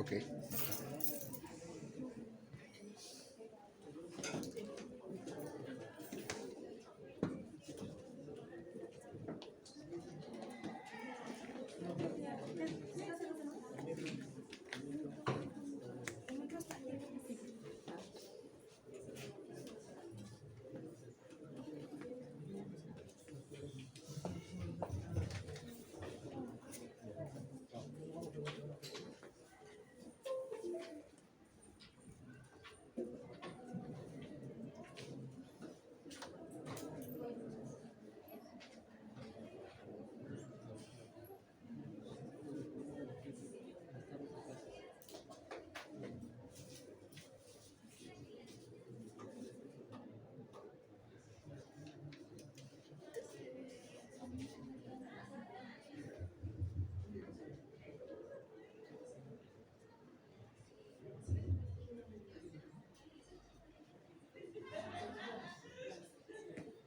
Ok.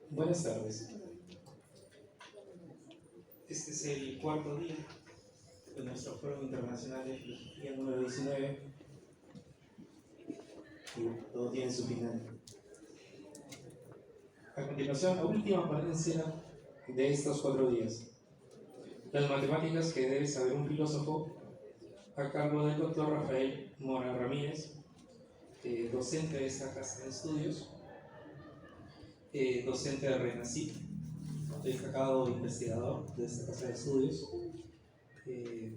Buenas tardes. Este es el cuarto día de nuestro Foro Internacional de Filosofía número 19 y todo tiene su final. A continuación, la última ponencia de estos 4 días. Las matemáticas que debe saber un filósofo, a cargo del doctor Rafael Mora Ramírez, docente de esta casa de estudios, docente de RENACYT, destacado investigador de esta casa de estudios,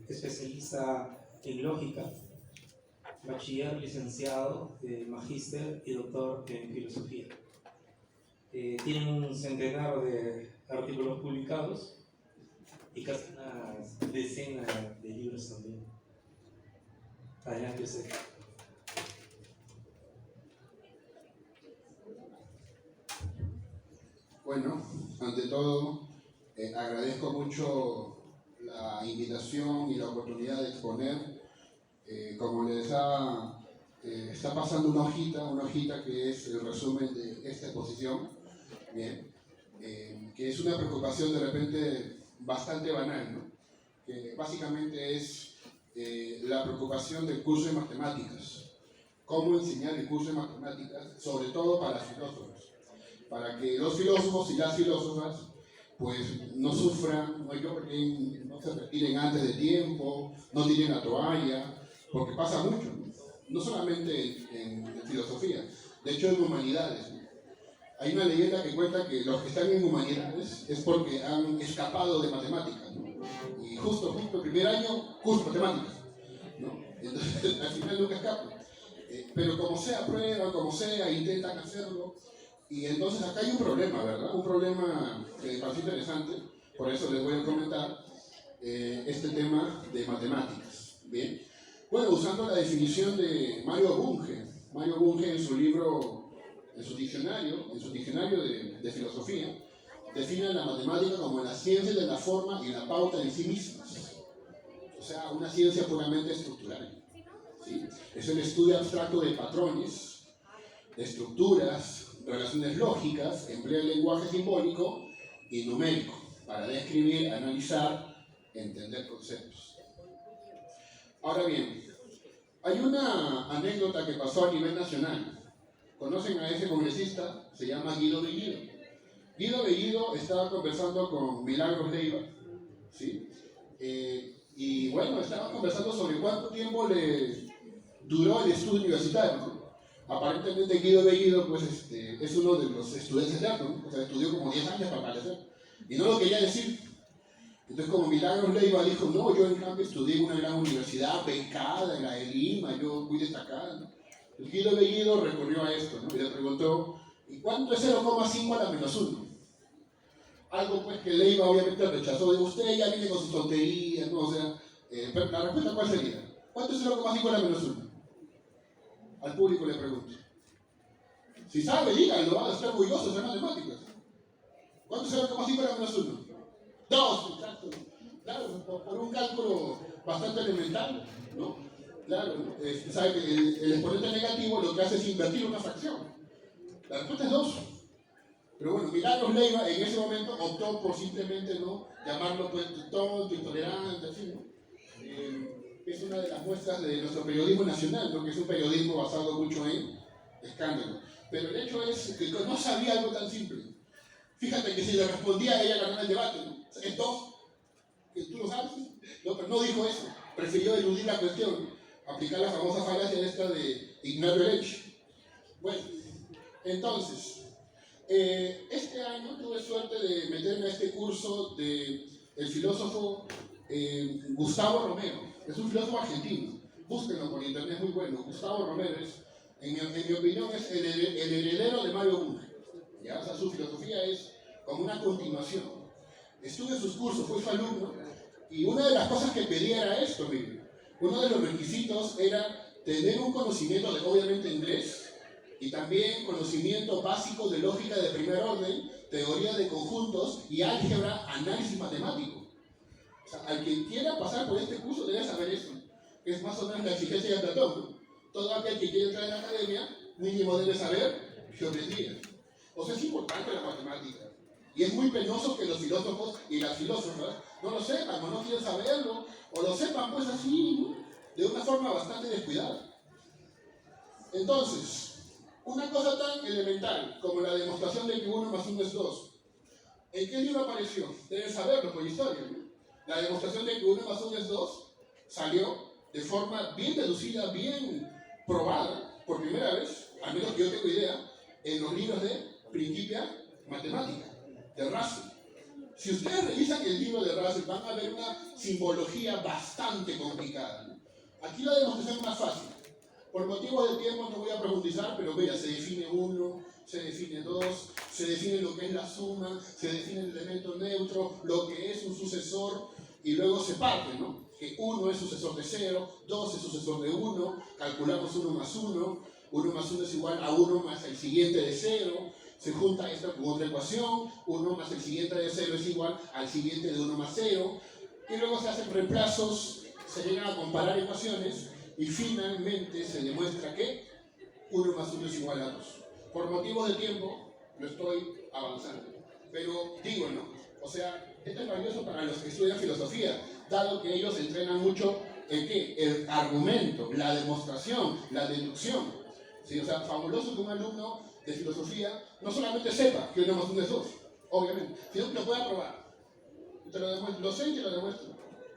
especialista en lógica, bachiller, licenciado, magíster y doctor en filosofía. Tiene un centenar de artículos publicados y casi una decena de libros también. Adelante usted. Bueno, ante todo, agradezco mucho la invitación y la oportunidad de exponer. Como les está pasando una hojita que es el resumen de esta exposición, bien, que es una preocupación de repente bastante banal, ¿no? Que básicamente es la preocupación del curso de matemáticas. Cómo enseñar el curso de matemáticas, sobre todo para filósofos, para que los filósofos y las filósofas pues no sufran, no se retiren antes de tiempo, no tiren la toalla, porque pasa mucho, no solamente en filosofía, de hecho en humanidades. Hay una leyenda que cuenta que los que están en humanidades es porque han escapado de matemáticas, ¿no? Y justo el primer año, curso de matemáticas, ¿no? Entonces al final nunca escapan. Pero como sea, prueban, como sea, intentan hacerlo. Y entonces acá hay un problema, ¿verdad? Un problema que me parece interesante, por eso les voy a comentar este tema de matemáticas. Bien. Bueno, usando la definición de Mario Bunge en su libro, en su diccionario de filosofía, define la matemática como la ciencia de la forma y la pauta en sí mismas. O sea, una ciencia puramente estructural. ¿Sí? Es el estudio abstracto de patrones, de estructuras, relaciones lógicas, emplea el lenguaje simbólico y numérico para describir, analizar, entender conceptos. Ahora bien, hay una anécdota que pasó a nivel nacional. ¿Conocen a ese congresista? Se llama Guido Bellido. Guido Bellido estaba conversando con Milagros Leiva, ¿sí? Y bueno, estaban conversando sobre cuánto tiempo le duró el estudio universitario, ¿no? Aparentemente Guido Bellido pues, es uno de los estudiantes de arte, ¿no? O sea, estudió como 10 años para parecer. Y no lo quería decir. Entonces, como Milagros Leiva dijo, no, yo en cambio estudié en una gran universidad, becada, en la de Lima, yo muy destacada, ¿no? El Guido Bellido recurrió a esto, ¿no? Y le preguntó, ¿y cuánto es 0,5 a la menos 1? Algo pues que Leiva obviamente rechazó. De usted ya viene con sus tonterías, ¿no? O sea, pero la respuesta ¿cuál sería? ¿Cuánto es 0,5 a la menos 1? Al público le pregunto. Si sabe, díganlo, van a estar orgullosos de matemáticas. ¿Cuánto es 0,5 a la menos 1? 2, exacto. Claro, por un cálculo bastante elemental, ¿no? Claro, ¿no? Sabe que el exponente negativo lo que hace es invertir una fracción. La respuesta es 2. Pero bueno, Milagros Leiva en ese momento optó por simplemente no llamarlo pues tonto, intolerante, así, ¿no? que es una de las muestras de nuestro periodismo nacional, ¿no? Que es un periodismo basado mucho en escándalo. Pero el hecho es que no sabía algo tan simple. Fíjate que si le respondía a ella ganaba el debate, ¿no? Entonces, que tú lo sabes, no, pero no dijo eso. Prefirió eludir la cuestión, aplicar la famosa falacia esta de Ignacio Lech. Bueno, entonces, este año tuve suerte de meterme a este curso del filósofo Gustavo Romero. Es un filósofo argentino. Búsquenlo por internet, es muy bueno. Gustavo Romero es, en mi opinión, es el heredero de Mario Bunge. ¿Ya? O sea, su filosofía es como una continuación. Estuve sus cursos, fui su alumno, y una de las cosas que pedía era esto, miren. Uno de los requisitos era tener un conocimiento de, obviamente, inglés, y también conocimiento básico de lógica de primer orden, teoría de conjuntos y álgebra, análisis matemático. O sea, al que quiera pasar por este curso debe saber eso, que es más o menos la exigencia de Platón, ¿no? Todo aquel que quiere entrar en la academia, mínimo debe saber geometría. O sea, es importante la matemática. Y es muy penoso que los filósofos y las filósofas no lo sepan, o no quieren saberlo, o lo sepan pues así, ¿no? De una forma bastante descuidada. Entonces, una cosa tan elemental como la demostración de que 1 más 1 es 2. ¿En qué libro apareció? Deben saberlo por historia, ¿no? La demostración de que 1 más 1 es 2 salió de forma bien deducida, bien probada, por primera vez, al menos que yo tengo idea, en los libros de Principia Matemática, de Russell. Si ustedes revisan el libro de Russell, van a ver una simbología bastante complicada, ¿no? Aquí la demostración es más fácil. Por motivos de tiempo no voy a profundizar, pero vea, se define 1, se define 2, se define lo que es la suma, se define el elemento neutro, lo que es un sucesor, y luego se parte, ¿no? Que 1 es sucesor de 0, 2 es sucesor de 1, calculamos 1 más 1, 1 más 1 es igual a 1 más el siguiente de 0, se junta esta con otra ecuación, 1 más el siguiente de 0 es igual al siguiente de 1 más 0, y luego se hacen reemplazos, se llegan a comparar ecuaciones, y finalmente se demuestra que 1 más 1 es igual a 2. Por motivos de tiempo, lo estoy avanzando. Pero digo, ¿no? O sea, esto es valioso para los que estudian filosofía, dado que ellos entrenan mucho ¿en qué? El argumento, la demostración, la deducción. ¿Sí? O sea, fabuloso que un alumno de filosofía no solamente sepa que 1 más 1 es 2, obviamente, sino que lo pueda probar. Te lo demuestro, lo sé y te lo demuestro.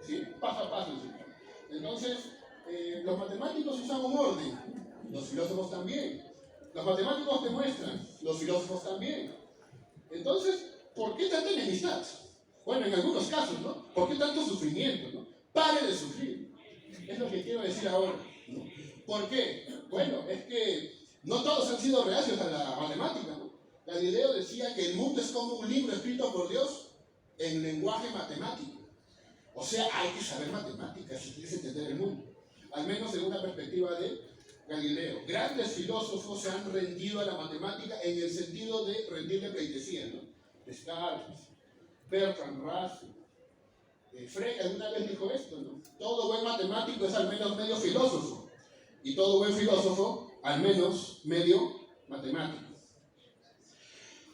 ¿Sí? Paso a paso. ¿Sí? Entonces, los matemáticos usan un orden, los filósofos también. Los matemáticos demuestran, los filósofos también. Entonces, ¿por qué tanta enemistad? Bueno, en algunos casos, ¿no? ¿Por qué tanto sufrimiento, no? Pare de sufrir. Es lo que quiero decir ahora, ¿no? ¿Por qué? Bueno, es que no todos han sido reacios a la matemática, ¿no? Galileo decía que el mundo es como un libro escrito por Dios en lenguaje matemático. O sea, hay que saber matemáticas si quieres entender el mundo. Al menos según la perspectiva de Galileo. Grandes filósofos se han rendido a la matemática en el sentido de rendirle pleitesía, ¿no? Descartes, Bertrand Russell, Frege alguna vez dijo esto, ¿no? Todo buen matemático es al menos medio filósofo, y todo buen filósofo al menos medio matemático.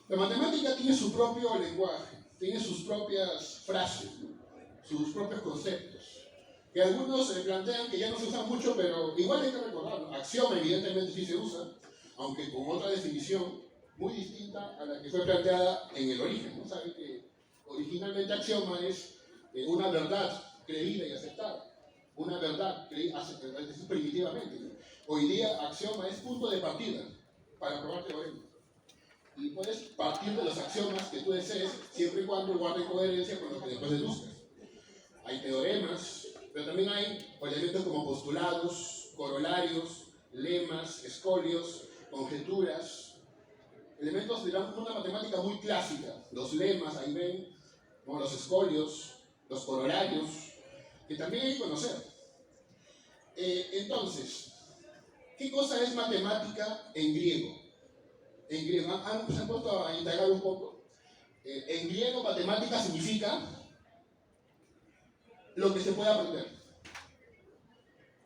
La matemática tiene su propio lenguaje, tiene sus propias frases, ¿no? Sus propios conceptos, que algunos plantean que ya no se usan mucho, pero igual hay que recordarlo. Axioma evidentemente sí se usa, aunque con otra definición muy distinta a la que fue planteada en el origen, ¿no? Saben que originalmente axioma es una verdad creída y aceptada, una verdad creída primitivamente, ¿no? Hoy día axioma es punto de partida para probar teoremas. Y puedes partir de los axiomas que tú desees, siempre y cuando guarden coherencia con lo que después deduzcas. Hay teoremas, pero también hay elementos como postulados, corolarios, lemas, escolios, conjeturas, elementos de una matemática muy clásica. Los lemas, ahí ven, como los escolios, los corolarios, que también hay que conocer. Entonces, ¿qué cosa es matemática en griego? En griego, se han puesto a indagar un poco. En griego, matemática significa lo que se puede aprender.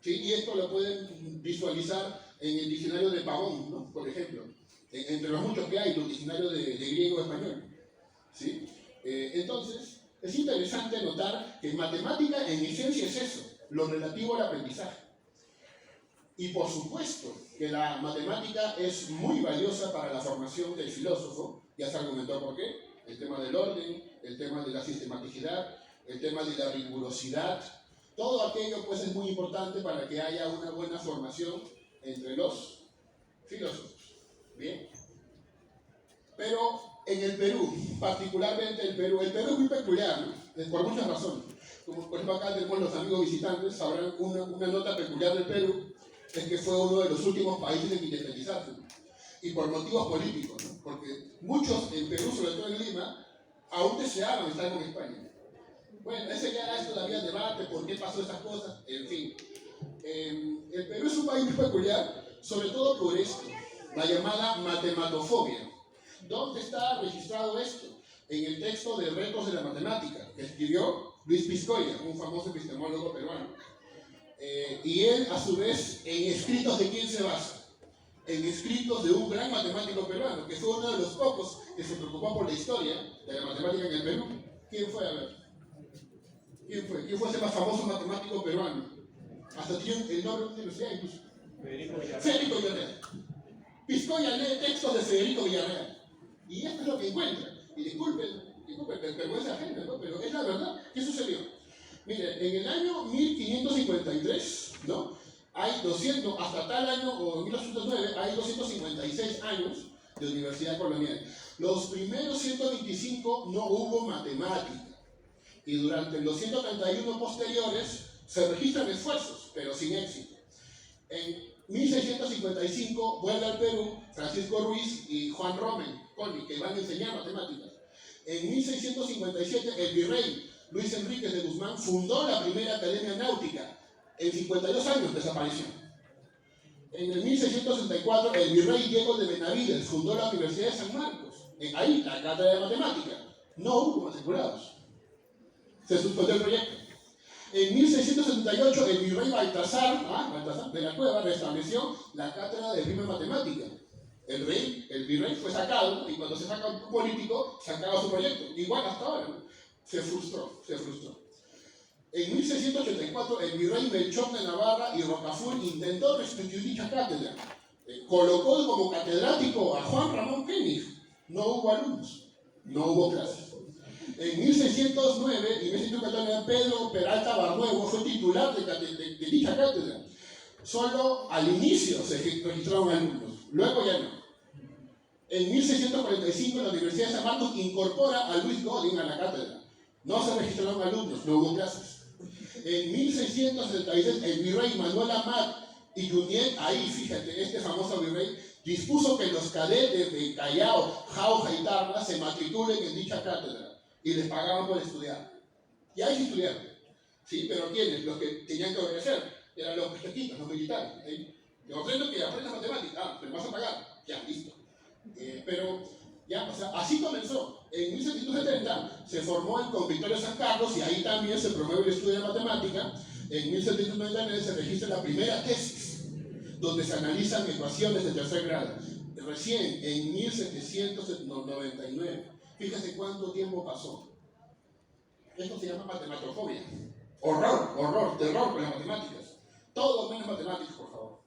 ¿Sí? Y esto lo pueden visualizar en el diccionario de Pavón, ¿no? Por ejemplo, entre los muchos que hay, los diccionarios de griego y español. ¿Sí? Entonces, es interesante notar que matemática en esencia es eso, lo relativo al aprendizaje. Y por supuesto que la matemática es muy valiosa para la formación del filósofo, ya se argumentó por qué, el tema del orden, el tema de la sistematicidad, el tema de la rigurosidad, todo aquello pues es muy importante para que haya una buena formación entre los filósofos. Bien. Pero en el Perú, particularmente el Perú es muy peculiar, ¿no? Por muchas razones. Como por ejemplo acá tenemos los amigos visitantes, sabrán una nota peculiar del Perú, es que fue uno de los últimos países en independizarse, ¿no? Y por motivos políticos, ¿no? Porque muchos en Perú, sobre todo en Lima, aún deseaban estar con España. Bueno, ese ya es todavía debate, por qué pasó esas cosas, en fin. El Perú es un país muy peculiar, sobre todo por esto, la llamada matematofobia. ¿Dónde está registrado esto? En el texto de Retos de la Matemática, que escribió Luis Piscoya, un famoso epistemólogo peruano. Y él, a su vez, en escritos de quién se basa. En escritos de un gran matemático peruano, que fue uno de los pocos que se preocupó por la historia de la matemática en el Perú. ¿Quién fue? A ver. ¿Quién fue? ¿Quién fue ese más famoso matemático peruano? Hasta tiene el nombre de una universidad incluso. Federico Villarreal. Piscoya lee textos de Federico Villarreal. Y esto es lo que encuentra. Y disculpen, vergüenza ajena, ¿no? Pero es la verdad. ¿Qué sucedió? Miren, en el año 1553, ¿no? Hay 200, hasta tal año, o en 1809, hay 256 años de universidad colonial. Los primeros 125 no hubo matemática. Y durante los 131 posteriores se registran esfuerzos, pero sin éxito. En 1655 vuelve al Perú Francisco Ruiz y Juan Romen, que van a enseñar matemáticas. En 1657 el virrey Luis Enríquez de Guzmán fundó la primera academia náutica. En 52 años desapareció. En el 1664 el virrey Diego de Benavides fundó la Universidad de San Marcos. Ahí la cátedra de matemática. No hubo matriculados. Se suspendió el proyecto. En 1678 el virrey Baltasar de la Cueva restableció la cátedra de rima matemática. El virrey fue sacado, y cuando se saca un político, se acaba su proyecto. Igual hasta ahora, ¿no? Se frustró. En 1684 el virrey Melchor de Navarra y Rocafort intentó restituir dicha cátedra. Colocó como catedrático a Juan Ramón Koenig. No hubo alumnos, no hubo clases. En 1609 y 1614 Pedro Peralta Barnuevo fue titular de dicha cátedra. Solo al inicio se registraron alumnos, luego ya no. En 1645 la Universidad de San Marcos incorpora a Luis Godin a la cátedra. No se registraron alumnos, no hubo clases. En 1676 el virrey Manuel Amat y Junín, ahí fíjate, este famoso virrey, dispuso que los cadetes de Callao, Jauja y Tarma se matriculen en dicha cátedra. Y les pagaban por estudiar. Y ahí se estudiaron. ¿Sí? Pero ¿quiénes? Los que tenían que obedecer. Eran los pesquequitos, los militares. Te ordeno que aprendas matemáticas. Pero vas a pagar. Ya, listo. Pero, ya, o sea, así comenzó. En 1770 se formó el Convictorio San Carlos y ahí también se promueve el estudio de matemática. En 1799 se registra la primera tesis, donde se analizan ecuaciones de tercer grado. Recién, en 1799. Fíjese cuánto tiempo pasó. Esto se llama matematofobia. Horror, terror con las matemáticas. Todo menos matemáticas, por favor.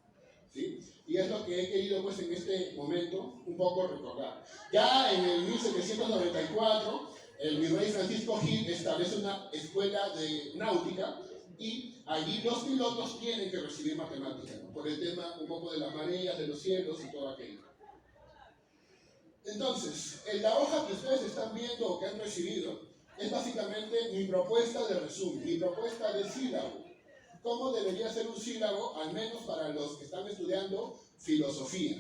¿Sí? Y es lo que he querido, pues, en este momento, un poco recordar. Ya en el 1794, el virrey Francisco Gil establece una escuela de náutica y allí los pilotos tienen que recibir matemáticas, ¿no? Por el tema un poco de las mareas, de los cielos y todo aquello. Entonces, en la hoja que ustedes están viendo o que han recibido, es básicamente mi propuesta de resumen, mi propuesta de sílabo. ¿Cómo debería ser un sílabo, al menos para los que están estudiando filosofía?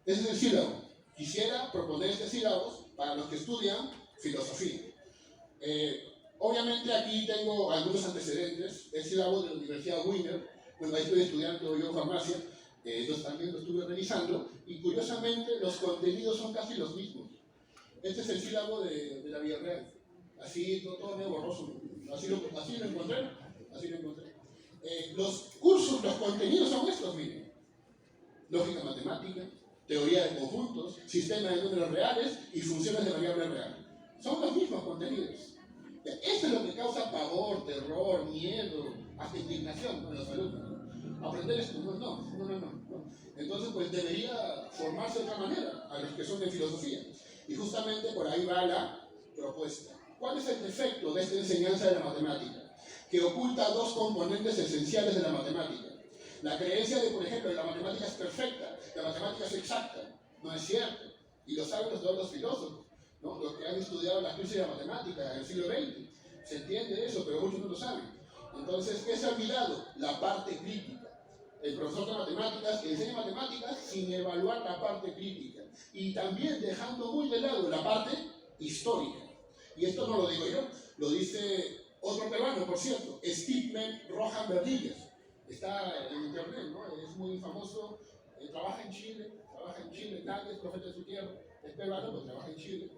Ese es el sílabo. Quisiera proponer este sílabo para los que estudian filosofía. Obviamente aquí tengo algunos antecedentes. El sílabo de la Universidad Wiener, bueno, ahí estoy estudiando yo farmacia, entonces también lo estuve revisando, y curiosamente los contenidos son casi los mismos. Este es el sílabo de la Villarreal. Así, todo medio borroso. Así lo encontré. Los cursos, los contenidos son estos, miren. Lógica matemática, teoría de conjuntos, sistema de números reales y funciones de variable real. Son los mismos contenidos. Esto es lo que causa pavor, terror, miedo, hasta indignación con los alumnos. Aprender esto, no. Entonces, pues debería formarse de otra manera a los que son de filosofía. Y justamente por ahí va la propuesta. ¿Cuál es el defecto de esta enseñanza de la matemática? Que oculta dos componentes esenciales de la matemática. La creencia de, por ejemplo, que la matemática es perfecta, la matemática es exacta, no es cierto. Y lo saben todos los filósofos, ¿no? Los que han estudiado la crisis de la matemática en el siglo XX. Se entiende eso, pero muchos no lo saben. Entonces, ¿qué se ha olvidado? La parte crítica. El profesor de matemáticas enseña matemáticas sin evaluar la parte crítica. Y también dejando muy de lado la parte histórica. Y esto no lo digo yo, lo dice otro peruano, por cierto, Stephen Rohan Berdigues. Está en internet, ¿no? Es muy famoso, trabaja en Chile, nadie es profeta de su tierra, es peruano, pero trabaja en Chile.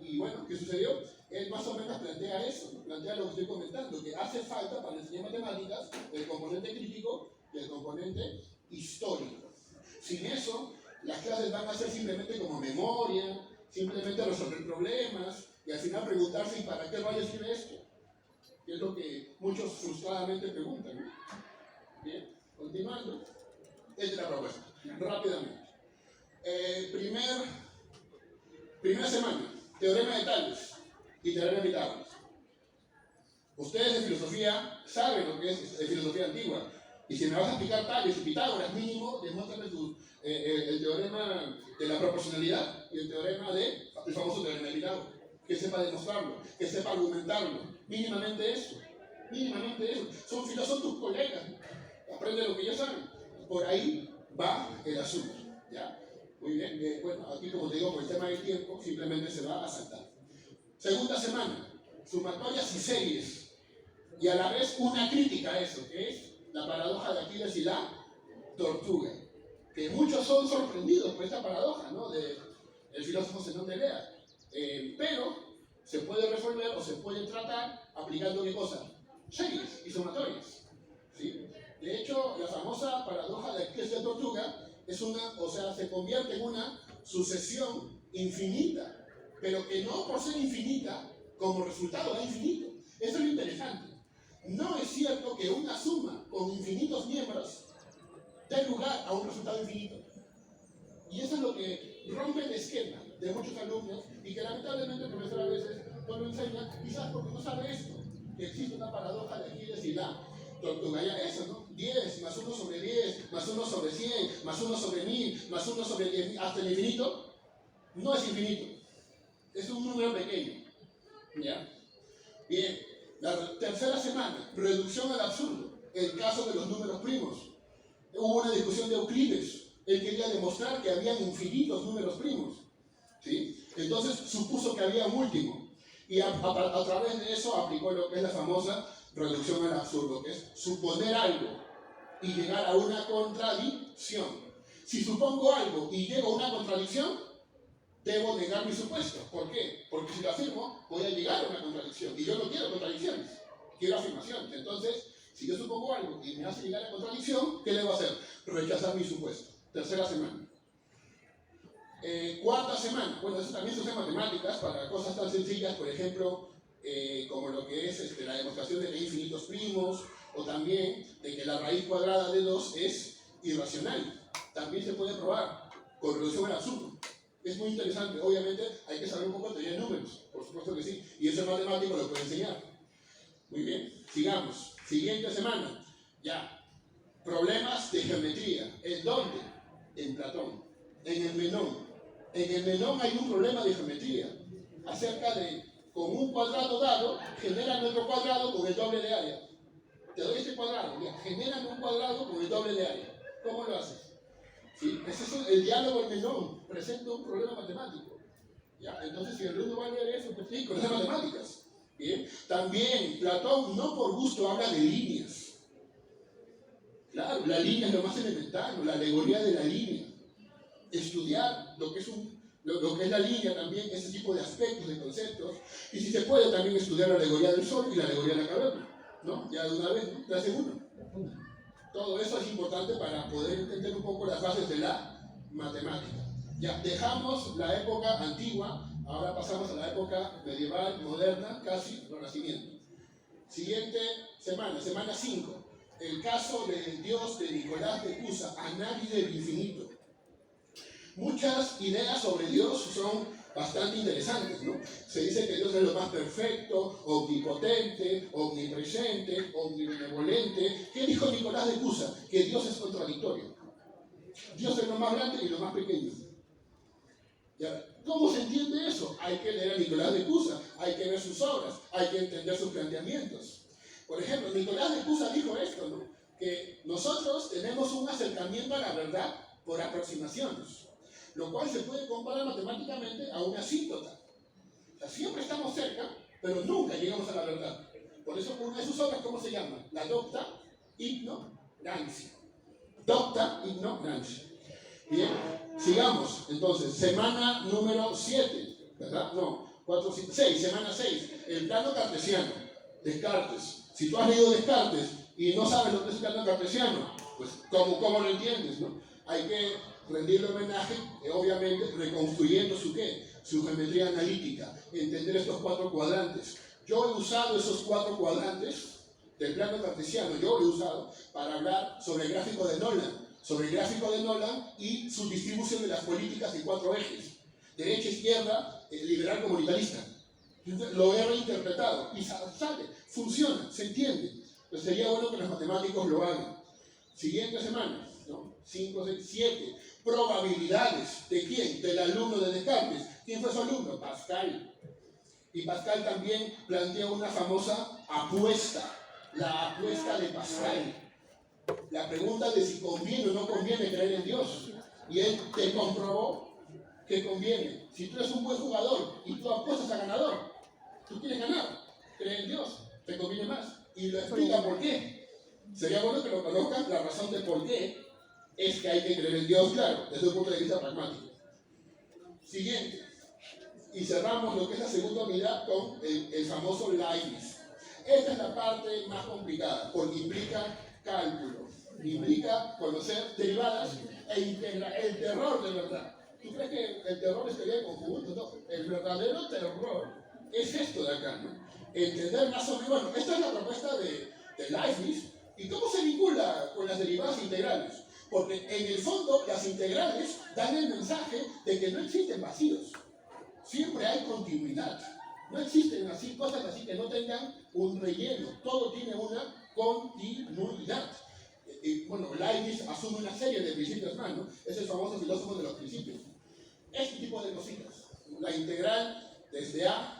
Y bueno, ¿qué sucedió? Él más o menos plantea eso, ¿no? Plantea lo que estoy comentando, que hace falta para enseñar matemáticas el componente crítico y el componente histórico. Sin eso, las clases van a ser simplemente como memoria, simplemente resolver problemas, y al final preguntarse, ¿y para qué rayos sirve esto? Que es lo que muchos frustradamente preguntan, ¿no? Bien, continuando. Esta es la propuesta, rápidamente. Primera semana, teorema de Tales y teorema de Pitágoras. Ustedes de filosofía saben lo que es filosofía antigua. Y si me vas a explicar Tales y Pitágoras, mínimo, demuéstrame el teorema de la proporcionalidad y el teorema el famoso teorema de Pitágoras. Que sepa demostrarlo, que sepa argumentarlo. Mínimamente eso. Son tus colegas, ¿no? Aprende lo que ellos saben. Por ahí va el asunto, ¿ya? Muy bien, bueno, aquí como te digo, por el tema del tiempo, simplemente se va a saltar. Segunda semana, sumatorias y series. Y a la vez una crítica a eso, que es la paradoja de Aquiles y la tortuga. Que muchos son sorprendidos por esta paradoja, ¿no? El filósofo Zenón de Elea. Pero se puede resolver o se puede tratar aplicando ¿qué cosa? Series y sumatorias, ¿sí? De hecho, la famosa paradoja de Aquiles y la tortuga se convierte en una sucesión infinita, pero que no por ser infinita, como resultado da infinito. Eso es lo interesante. No es cierto que una suma con infinitos miembros dé lugar a un resultado infinito. Y eso es lo que rompe el esquema de muchos alumnos y que lamentablemente el profesor a veces no lo enseña, quizás porque no sabe esto, que existe una paradoja de Aquiles y la tortuga. Ya eso, ¿no? 10 más 1 sobre 10, más 1 sobre 100, más 1 sobre 1000, más 1 sobre 10, hasta el infinito, no es infinito. Es un número pequeño. ¿Ya? Bien, la tercera semana, reducción al absurdo, el caso de los números primos. Hubo una discusión de Euclides. Él quería demostrar que había infinitos números primos, ¿sí? Entonces supuso que había un último. Y a través de eso aplicó lo que es la famosa reducción al absurdo, que es suponer algo y llegar a una contradicción. Si supongo algo y llego a una contradicción, debo negar mi supuesto. ¿Por qué? Porque si lo afirmo, voy a llegar a una contradicción. Y yo no quiero contradicciones, quiero afirmaciones. Entonces, si yo supongo algo y me hace llegar a contradicción, ¿qué debo hacer? Rechazar mi supuesto. Tercera semana. Cuarta semana. Bueno, eso también se usa en matemáticas para cosas tan sencillas, por ejemplo, como lo que es la demostración de que hay infinitos primos, o también de que la raíz cuadrada de 2 es irracional. También se puede probar con reducción al absurdo. Es muy interesante. Obviamente hay que saber un poco de teoría de números, por supuesto que sí, y eso el matemático lo puede enseñar. Muy bien, sigamos. Siguiente semana. Ya. Problemas de geometría. ¿En dónde? En Platón. En el Menón. En el Menón hay un problema de geometría acerca de, con un cuadrado dado, generan otro cuadrado con el doble de área. Te doy este cuadrado, mira, generan un cuadrado con el doble de área. ¿Cómo lo haces? ¿Sí? Ese es el diálogo del Menón. Presenta un problema matemático. ¿Ya? Entonces, si el alumno va a leer eso, pues sí, con las matemáticas. ¿Bien? También, Platón no por gusto habla de líneas. Claro, la línea es lo más elemental, la alegoría de la línea. Estudiar lo que es la línea también, ese tipo de aspectos, de conceptos. Y si se puede también estudiar la alegoría del sol y la alegoría de la caverna, ¿no? Ya de una vez, ¿no? Clase 1. Todo eso es importante para poder entender un poco las bases de la matemática. Ya, dejamos la época antigua, ahora pasamos a la época medieval, moderna, casi Renacimiento. Siguiente semana 5. El caso del Dios de Nicolás de Cusa, análisis del infinito. Muchas ideas sobre Dios son bastante interesantes, ¿no? Se dice que Dios es lo más perfecto, omnipotente, omnipresente, omnibenevolente. ¿Qué dijo Nicolás de Cusa? Que Dios es contradictorio. Dios es lo más grande y lo más pequeño. ¿Ya? ¿Cómo se entiende eso? Hay que leer a Nicolás de Cusa, hay que ver sus obras, hay que entender sus planteamientos. Por ejemplo, Nicolás de Cusa dijo esto, ¿no? Que nosotros tenemos un acercamiento a la verdad por aproximaciones, lo cual se puede comparar matemáticamente a una asíntota. O sea, siempre estamos cerca, pero nunca llegamos a la verdad. Por eso una de sus obras, ¿cómo se llama? La docta ignorancia. Docta ignorancia. Bien, sigamos. Entonces, semana número 7, ¿verdad? No, 4, 5, 6, semana 6. El plano cartesiano. Descartes. Si tú has leído Descartes y no sabes lo que es el plano cartesiano, pues ¿cómo lo entiendes, no? Hay que rendirle homenaje, obviamente, reconstruyendo su geometría analítica, entender estos 4 cuadrantes. Yo he usado esos 4 cuadrantes del plano cartesiano, yo lo he usado para hablar sobre el gráfico de Nolan, y su distribución de las políticas en 4 ejes: derecha, izquierda, liberal, comunitarista. Lo he reinterpretado y sale, funciona, se entiende. Pues sería bueno que los matemáticos lo hagan. Siguiente semana, ¿no? 5, 6, 7. Probabilidades. ¿De quién? Del alumno de Descartes. ¿Quién fue su alumno? Pascal. Y Pascal también plantea una famosa apuesta, la apuesta de Pascal. La pregunta de si conviene o no conviene creer en Dios. Y él te comprobó que conviene. Si tú eres un buen jugador y tú apuestas a ganador, tú quieres ganar, cree en Dios, te conviene más. Y lo explica por qué. Sería bueno que lo conozcan, la razón de por qué es que hay que creer en Dios, claro, desde un punto de vista pragmático. Siguiente. Y cerramos lo que es la segunda unidad con el famoso Leibniz. Esta es la parte más complicada, porque implica cálculo, implica conocer derivadas e integrar el terror de verdad. ¿Tú crees que el terror es teoría de conjuntos? No, el verdadero terror es esto de acá, ¿no? Entender más o menos. Bueno, esta es la propuesta de Leibniz. ¿Y cómo se vincula con las derivadas integrales? Porque en el fondo las integrales dan el mensaje de que no existen vacíos. Siempre hay continuidad. No existen así cosas así que no tengan un relleno. Todo tiene una continuidad. Bueno, Leibniz asume una serie de principios más, ¿no? Es el famoso filósofo de los principios. Este tipo de cositas. La integral desde A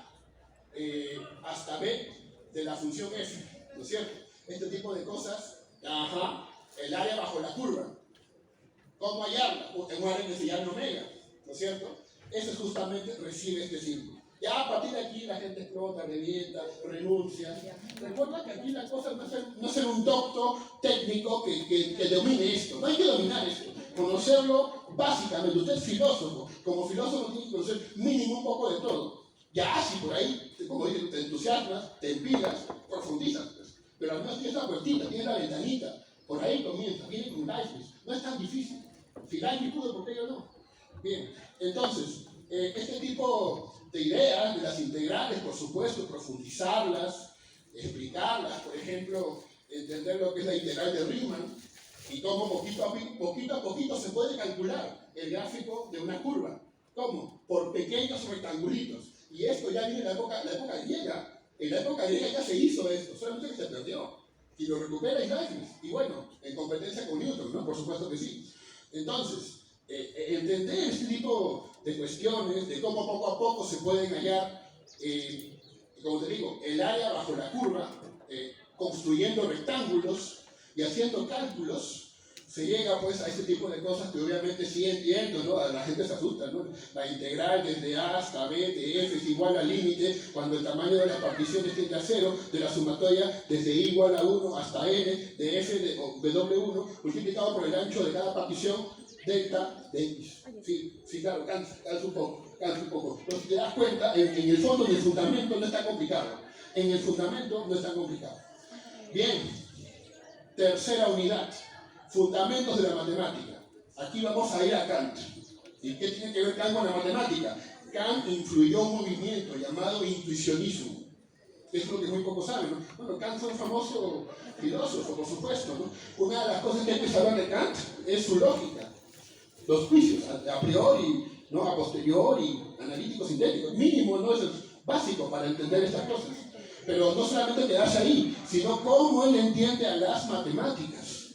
hasta B de la función f, ¿no es cierto? Este tipo de cosas. El área bajo la curva. ¿Cómo hallarla? En un área que se llama omega, ¿no es cierto? Eso justamente recibe este símbolo. Ya a partir de aquí la gente explota, revienta, renuncia. Recuerda que aquí la cosa no es ser un doctor técnico que domine esto. No hay que dominar esto. Conocerlo básicamente. Usted es filósofo. Como filósofo tiene que conocer mínimo un poco de todo. Ya si por ahí, como dicen, te entusiasmas, te empilas, profundizas. Pues. Pero al menos tienes la puertita, tienes la ventanita. Por ahí comienza, viene con Leibniz. No es tan difícil. Si Leibniz pudo, ¿por qué yo no? Bien, entonces, este tipo de ideas, de las integrales, por supuesto, profundizarlas, explicarlas, por ejemplo, entender lo que es la integral de Riemann y cómo poquito a poquito se puede calcular el gráfico de una curva. ¿Cómo? Por pequeños rectangulitos. Y esto ya viene en la época griega. En la época griega ya se hizo esto, solamente que se perdió. Y lo recupera Leibniz. Y bueno, en competencia con Newton, ¿no? Por supuesto que sí. Entonces, entender este tipo de cuestiones, de cómo poco a poco se pueden hallar, como te digo, el área bajo la curva, construyendo rectángulos y haciendo cálculos, se llega pues a este tipo de cosas que obviamente sí entiendo, ¿no? La gente se asusta, ¿no? La integral desde A hasta B de f es igual al límite cuando el tamaño de las particiones tiende a 0, de la sumatoria desde I igual a 1 hasta n de f de W1 multiplicado por el ancho de cada partición delta de x. Sí, claro, cansa un poco. Pero si te das cuenta, en el fondo, en el fundamento no está complicado. Bien, tercera unidad. Fundamentos de la matemática. Aquí vamos a ir a Kant. ¿Y qué tiene que ver Kant con la matemática? Kant influyó un movimiento llamado intuicionismo. Es lo que muy pocos saben, ¿no? Bueno, Kant fue un famoso filósofo, por supuesto, ¿no? Una de las cosas que hay que saber de Kant es su lógica. Los juicios, a priori, ¿no? A posteriori, analítico, sintético, mínimo, ¿no? Eso es básico para entender estas cosas. Pero no solamente quedarse ahí, sino cómo él entiende a las matemáticas.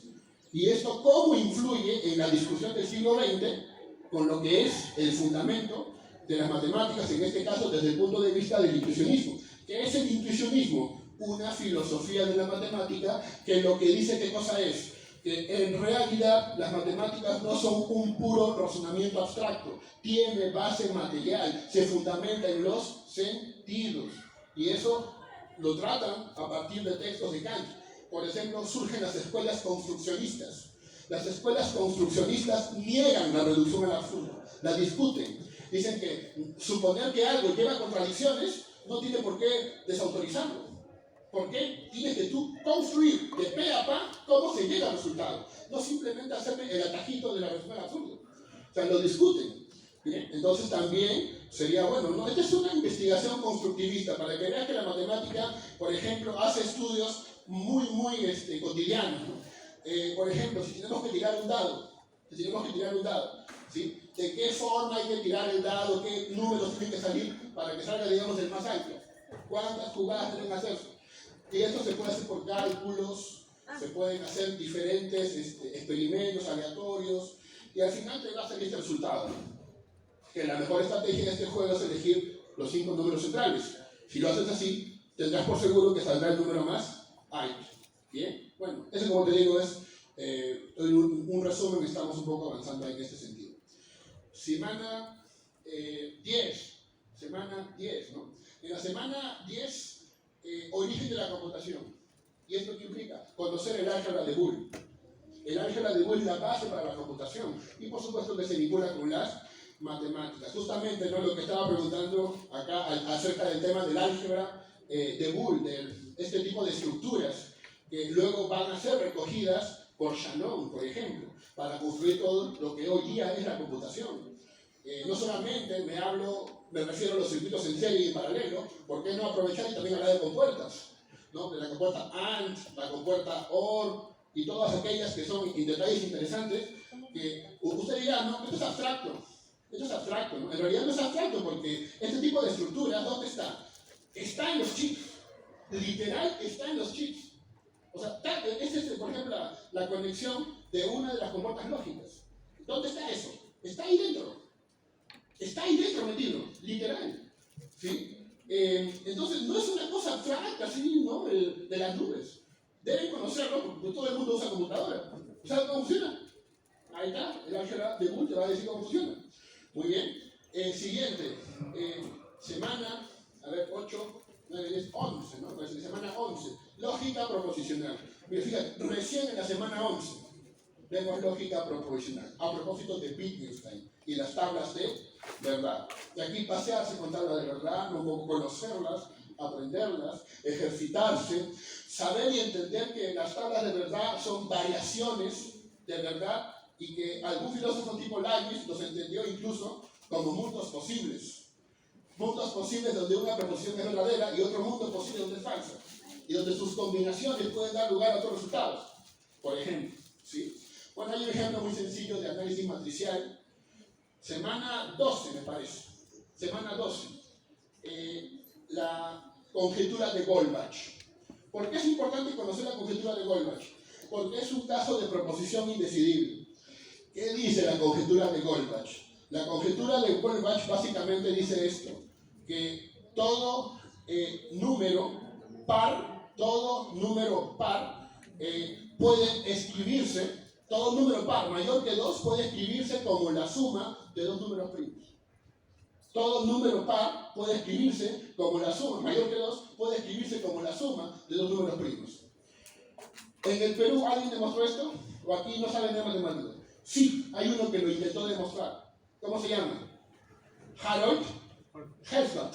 Y esto cómo influye en la discusión del siglo XX con lo que es el fundamento de las matemáticas, en este caso desde el punto de vista del intuicionismo. ¿Qué es el intuicionismo? Una filosofía de la matemática que lo que dice qué cosa es, que en realidad las matemáticas no son un puro razonamiento abstracto, tiene base material, se fundamenta en los sentidos. Y eso lo tratan a partir de textos de Kant. Por ejemplo, surgen las escuelas construccionistas. Las escuelas construccionistas niegan la reducción al absurdo, la discuten. Dicen que suponer que algo lleva contradicciones no tiene por qué desautorizarlo. ¿Por qué? Tienes que tú construir de pe a pa cómo se llega al resultado. No simplemente hacerme el atajito de la reducción al absurdo. O sea, lo discuten. ¿Bien? Entonces también sería bueno, ¿no? Esta es una investigación constructivista para que veas que la matemática, por ejemplo, hace estudios muy cotidianos, ¿no? Por ejemplo, si tenemos que tirar un dado, ¿sí? ¿De qué forma hay que tirar el dado? ¿Qué números tienen que salir para que salga, digamos, el más alto? ¿Cuántas jugadas deben hacerse? Y esto se puede hacer por cálculos, se pueden hacer diferentes experimentos aleatorios, y al final te va a salir este resultado. Que la mejor estrategia en este juego es elegir los 5 números centrales. Si lo haces así, tendrás por seguro que saldrá el número más alto. ¿Bien? Bueno, eso, como te digo, es un resumen, estamos un poco avanzando en este sentido. Semana 10, ¿no? En la semana 10, origen de la computación. ¿Y esto qué implica? Conocer el álgebra de Boole. El álgebra de Boole es la base para la computación y por supuesto que se vincula con las matemáticas. Justamente, ¿no? Lo que estaba preguntando acá acerca del tema del álgebra de Boole, de este tipo de estructuras que luego van a ser recogidas por Shannon, por ejemplo, para construir todo lo que hoy día es la computación. No solamente me refiero a los circuitos en serie y en paralelo, ¿por qué no aprovechar y también hablar de compuertas? ¿No? De la compuerta AND, la compuerta OR y todas aquellas que son detalles interesantes que usted dirá, no, esto es abstracto. Esto es abstracto, ¿no? En realidad no es abstracto porque este tipo de estructuras, ¿dónde está? Está en los chips. Literal está en los chips. O sea, esta es, por ejemplo, la conexión de una de las compuertas lógicas. ¿Dónde está eso? Está ahí dentro. Está ahí dentro metido, literal. ¿Sí? Entonces, no es una cosa abstracta, así, ¿no? De las nubes. Deben conocerlo porque todo el mundo usa computadora. ¿Saben cómo funciona? Ahí está, el álgebra de Boole te va a decir cómo funciona. Muy bien. Siguiente. Semana, 8, 9, 10, 11, ¿no? Pues semana 11. Lógica proposicional. Mira, fíjate, recién en la semana 11 vemos lógica proposicional. A propósito de Wittgenstein y las tablas de verdad. Y aquí pasearse con tablas de verdad, un poco conocerlas, aprenderlas, ejercitarse, saber y entender que las tablas de verdad son variaciones de verdad y que algún filósofo tipo Leibniz los entendió incluso como mundos posibles. Mundos posibles donde una proposición es verdadera y otro mundo posible donde es falsa. Y donde sus combinaciones pueden dar lugar a otros resultados. Por ejemplo, ¿sí? Bueno, hay un ejemplo muy sencillo de análisis matricial. Semana 12, me parece. Semana 12. La conjetura de Goldbach. ¿Por qué es importante conocer la conjetura de Goldbach? Porque es un caso de proposición indecidible. ¿Qué dice la conjetura de Goldbach? La conjetura de Goldbach básicamente dice esto, que todo número par puede escribirse, todo número par mayor que 2 puede escribirse como la suma de 2 números primos. Todo número par puede escribirse como la suma, mayor que 2, puede escribirse como la suma de 2 números primos. ¿En el Perú alguien demostró esto? ¿O aquí no saben de matemáticas? Sí, hay uno que lo intentó demostrar. ¿Cómo se llama? Harold Hertzberg.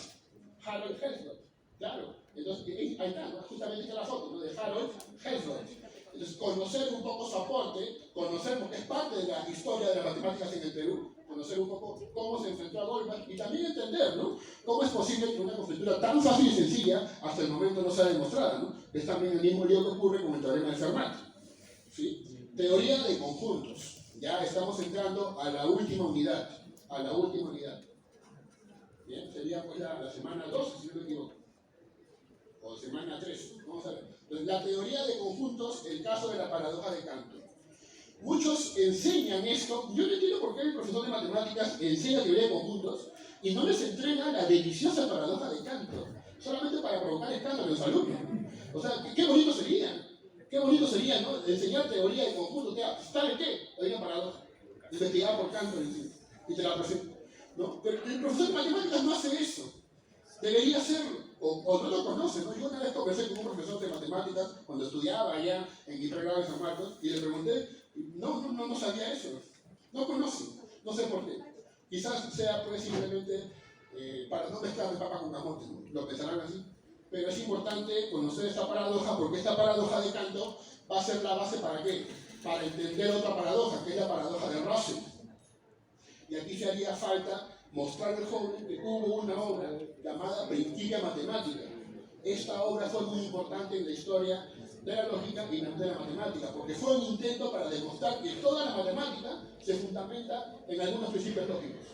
Harold Hertzberg. Claro. Entonces, ahí está, ¿no? Justamente está la foto, ¿no? De Harold Hertzberg. Entonces, conocer un poco su aporte, conocer porque es parte parte de la historia de las matemáticas en el Perú, conocer un poco cómo se enfrentó a Goldbach y también entender, ¿no?, cómo es posible que una conjetura tan fácil y sencilla hasta el momento no sea demostrada, ¿no? Es también el mismo lío que ocurre con el teorema de Fermat, ¿sí? Teoría de conjuntos. Ya estamos entrando a la última unidad, Bien, sería pues la semana 12, si no me equivoco, o semana 3, vamos a ver. Entonces, la teoría de conjuntos, el caso de la paradoja de Cantor. Muchos enseñan esto, yo no entiendo por qué el profesor de matemáticas enseña teoría de conjuntos y no les entrega la deliciosa paradoja de Cantor, solamente para provocar escándalo en los alumnos. O sea, qué bonito sería, ¿no?, enseñar teoría de conjuntos. ¿Sabe qué? Hay una paradoja, investigada por Cantor y te la presento, ¿no? Pero el profesor de matemáticas no hace eso. Debería hacerlo, o no lo conoce, ¿no? Yo una vez conversé con un profesor de matemáticas cuando estudiaba allá en mi pregrado en San Marcos y le pregunté, no sabía eso, no conoce, no sé por qué. Quizás sea pues simplemente para no mezclar de papa con camote, ¿no? Lo pensarán así. Pero es importante conocer esta paradoja porque esta paradoja de Cantor va a ser la base ¿para qué? Para entender otra paradoja, que es la paradoja de Russell. Y aquí se haría falta mostrar al joven que hubo una obra llamada Principia Matemática. Esta obra fue muy importante en la historia de la lógica y de la matemática, porque fue un intento para demostrar que toda la matemática se fundamenta en algunos principios lógicos.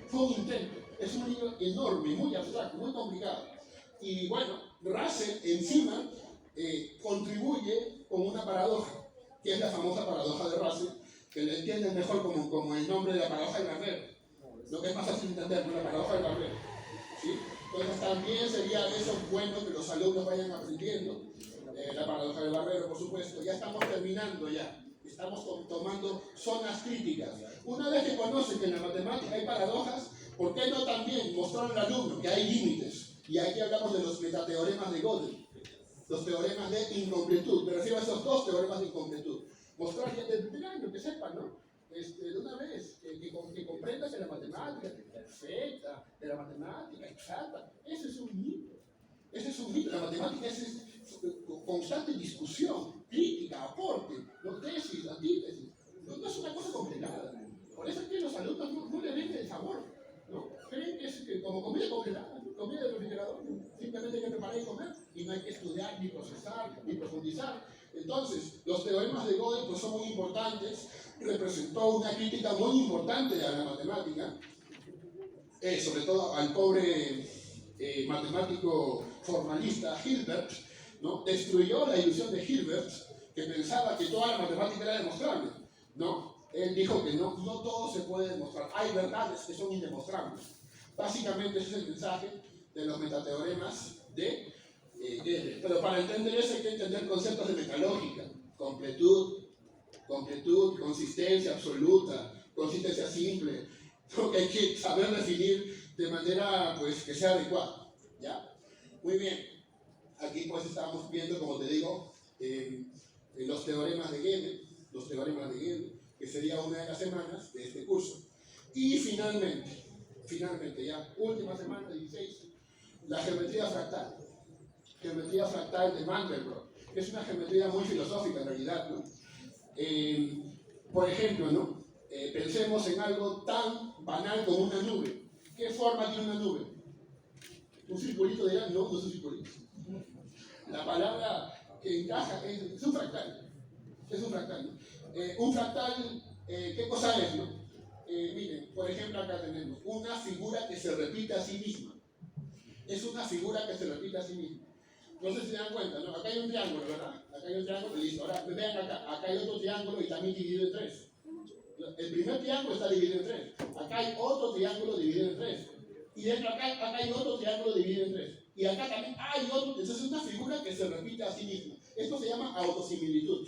Fue un intento, es un libro enorme, muy abstracto, muy complicado. Y bueno, Russell encima contribuye con una paradoja, que es la famosa paradoja de Russell, que le entienden mejor como el nombre de la paradoja del barbero, lo que es más fácil de entender, ¿no?, la paradoja del barbero, ¿sí? Entonces también sería eso bueno que los alumnos vayan aprendiendo, la paradoja del barbero, por supuesto. Ya estamos terminando estamos tomando zonas críticas. Una vez que conocen que en la matemática hay paradojas, ¿por qué no también mostrar al alumno que hay límites? Y aquí hablamos de los metateoremas de Gödel, los teoremas de incompletud. Me refiero a esos dos teoremas de incompletud. Mostrar ya desde el primer año, que sepan, ¿no? De una vez, que comprendas que la matemática perfecta, de la matemática exacta, ese es un mito. La matemática es constante discusión, crítica, aporte, ¿no?, tesis, antítesis. No es una cosa complicada. Por eso es que los alumnos no le ven el sabor, ¿no? Creen que es como comida congelada, comida del refrigerador. Simplemente hay que preparar y comer y no hay que estudiar, ni procesar, ni profundizar. Entonces, los teoremas de Gödel pues, son muy importantes, representó una crítica muy importante a la matemática, sobre todo al pobre matemático formalista Hilbert, ¿no? Destruyó la ilusión de Hilbert, que pensaba que toda la matemática era demostrable, ¿no? Él dijo que no todo se puede demostrar, hay verdades que son indemostrables. Básicamente ese es el mensaje de los metateoremas de Gödel. Pero para entender eso hay que entender conceptos de metalógica, completud, consistencia absoluta, consistencia simple, lo que hay que saber definir de manera pues, que sea adecuada, ¿ya? Muy bien, aquí pues estamos viendo, como te digo, los teoremas de Gödel, que sería una de las semanas de este curso. Y finalmente, ya, última semana, 16, la geometría fractal de Mandelbrot, que es una geometría muy filosófica en realidad, ¿no? Por ejemplo, ¿no? Pensemos en algo tan banal como una nube. ¿Qué forma tiene una nube? ¿Un circulito dirán? No es un circulito. La palabra que encaja es un fractal. Es un fractal, ¿no? Un fractal, ¿qué cosa es, no? Miren, por ejemplo, acá tenemos una figura que se repite a sí misma. Es una figura que se repite a sí misma. No sé si se dan cuenta, ¿no? Acá hay un triángulo, ¿verdad? Acá hay un triángulo, listo. Ahora, vean acá hay otro triángulo y también dividido en 3. El primer triángulo está dividido en 3. Acá hay otro triángulo dividido en 3. Y dentro acá hay otro triángulo dividido en 3. Y acá también hay otro. Entonces es una figura que se repite a sí misma. Esto se llama autosimilitud.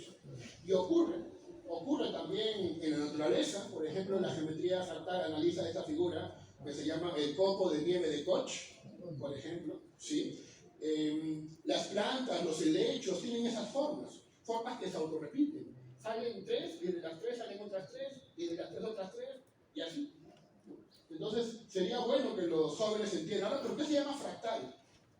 Y ocurre también en la naturaleza. Por ejemplo, en la geometría fractal analiza esta figura que se llama el copo de nieve de Koch, por ejemplo, ¿sí? Las plantas, los helechos tienen esas formas que se autorrepiten. Salen 3, y de las 3 salen otras 3, y de las 3 otras 3, y así. Entonces, sería bueno que los jóvenes entiendan. Ahora, ¿por qué se llama fractal?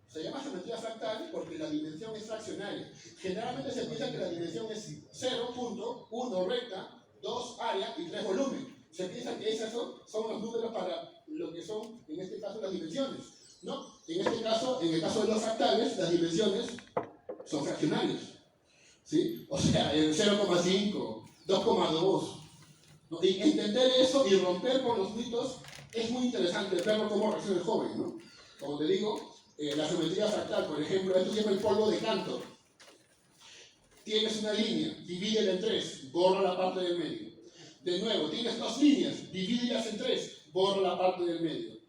Se llama geometría fractal porque la dimensión es fraccionaria. Generalmente se piensa que la dimensión es 0.1 recta 2 área y 3 volumen. Se piensa que esos son los números para lo que son, en este caso, las dimensiones. No, en este caso, en el caso de los fractales, las dimensiones son fraccionarias. ¿Sí? O sea, el 0,5, 2,2. ¿No? Y entender eso y romper con los mitos es muy interesante, verlo cómo reacciona el joven, ¿no? Como te digo, la geometría fractal, por ejemplo, esto se llama el polvo de Cantor. Tienes una línea, divídela en 3, borra la parte del medio. De nuevo, tienes 2 líneas, divídelas en 3, borra la parte del medio.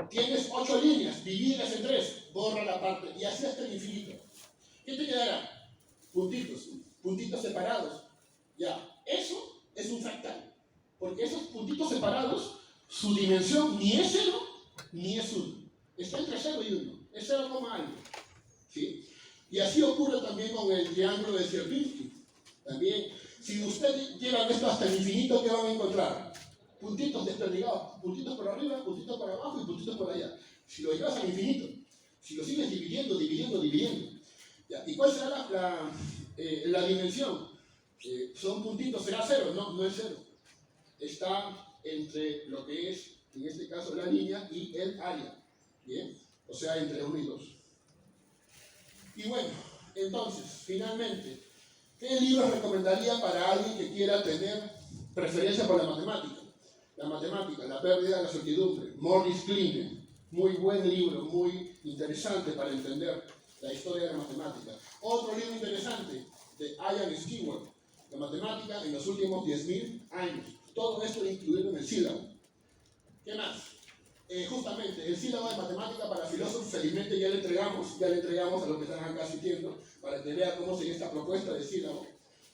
Tienes 8 líneas, divídelas en 3, borra la parte, y así hasta el infinito. ¿Qué te quedará? Puntitos separados. Ya, eso es un fractal. Porque esos puntitos separados, su dimensión ni es 0 ni es 1. Está entre 0 y 1. Es 0, algo. ¿Sí? Y así ocurre también con el triángulo de Sierpinski. También, si ustedes llevan esto hasta el infinito, ¿qué van a encontrar? Puntitos desperdigados, puntitos por arriba, puntitos por abajo y puntitos por allá. Si lo llevas al infinito, si lo sigues dividiendo. ¿Ya? ¿Y cuál será la dimensión? ¿Son puntitos? ¿Será 0? No, no es 0. Está entre lo que es, en este caso, la línea y el área. ¿Bien? O sea, entre 1 y 2. Y bueno, entonces, finalmente, ¿qué libros recomendaría para alguien que quiera tener preferencia por la matemática? La matemática, la pérdida de la certidumbre. Morris Kline, muy buen libro, muy interesante para entender la historia de la matemática. Otro libro interesante, de Ian Stewart, la matemática en los últimos 10.000 años. Todo esto incluido en el sílabo. ¿Qué más? Justamente, el sílabo de matemática para filósofos, felizmente ya le entregamos a los que están acá asistiendo, para que vean cómo sería esta propuesta de sílabo.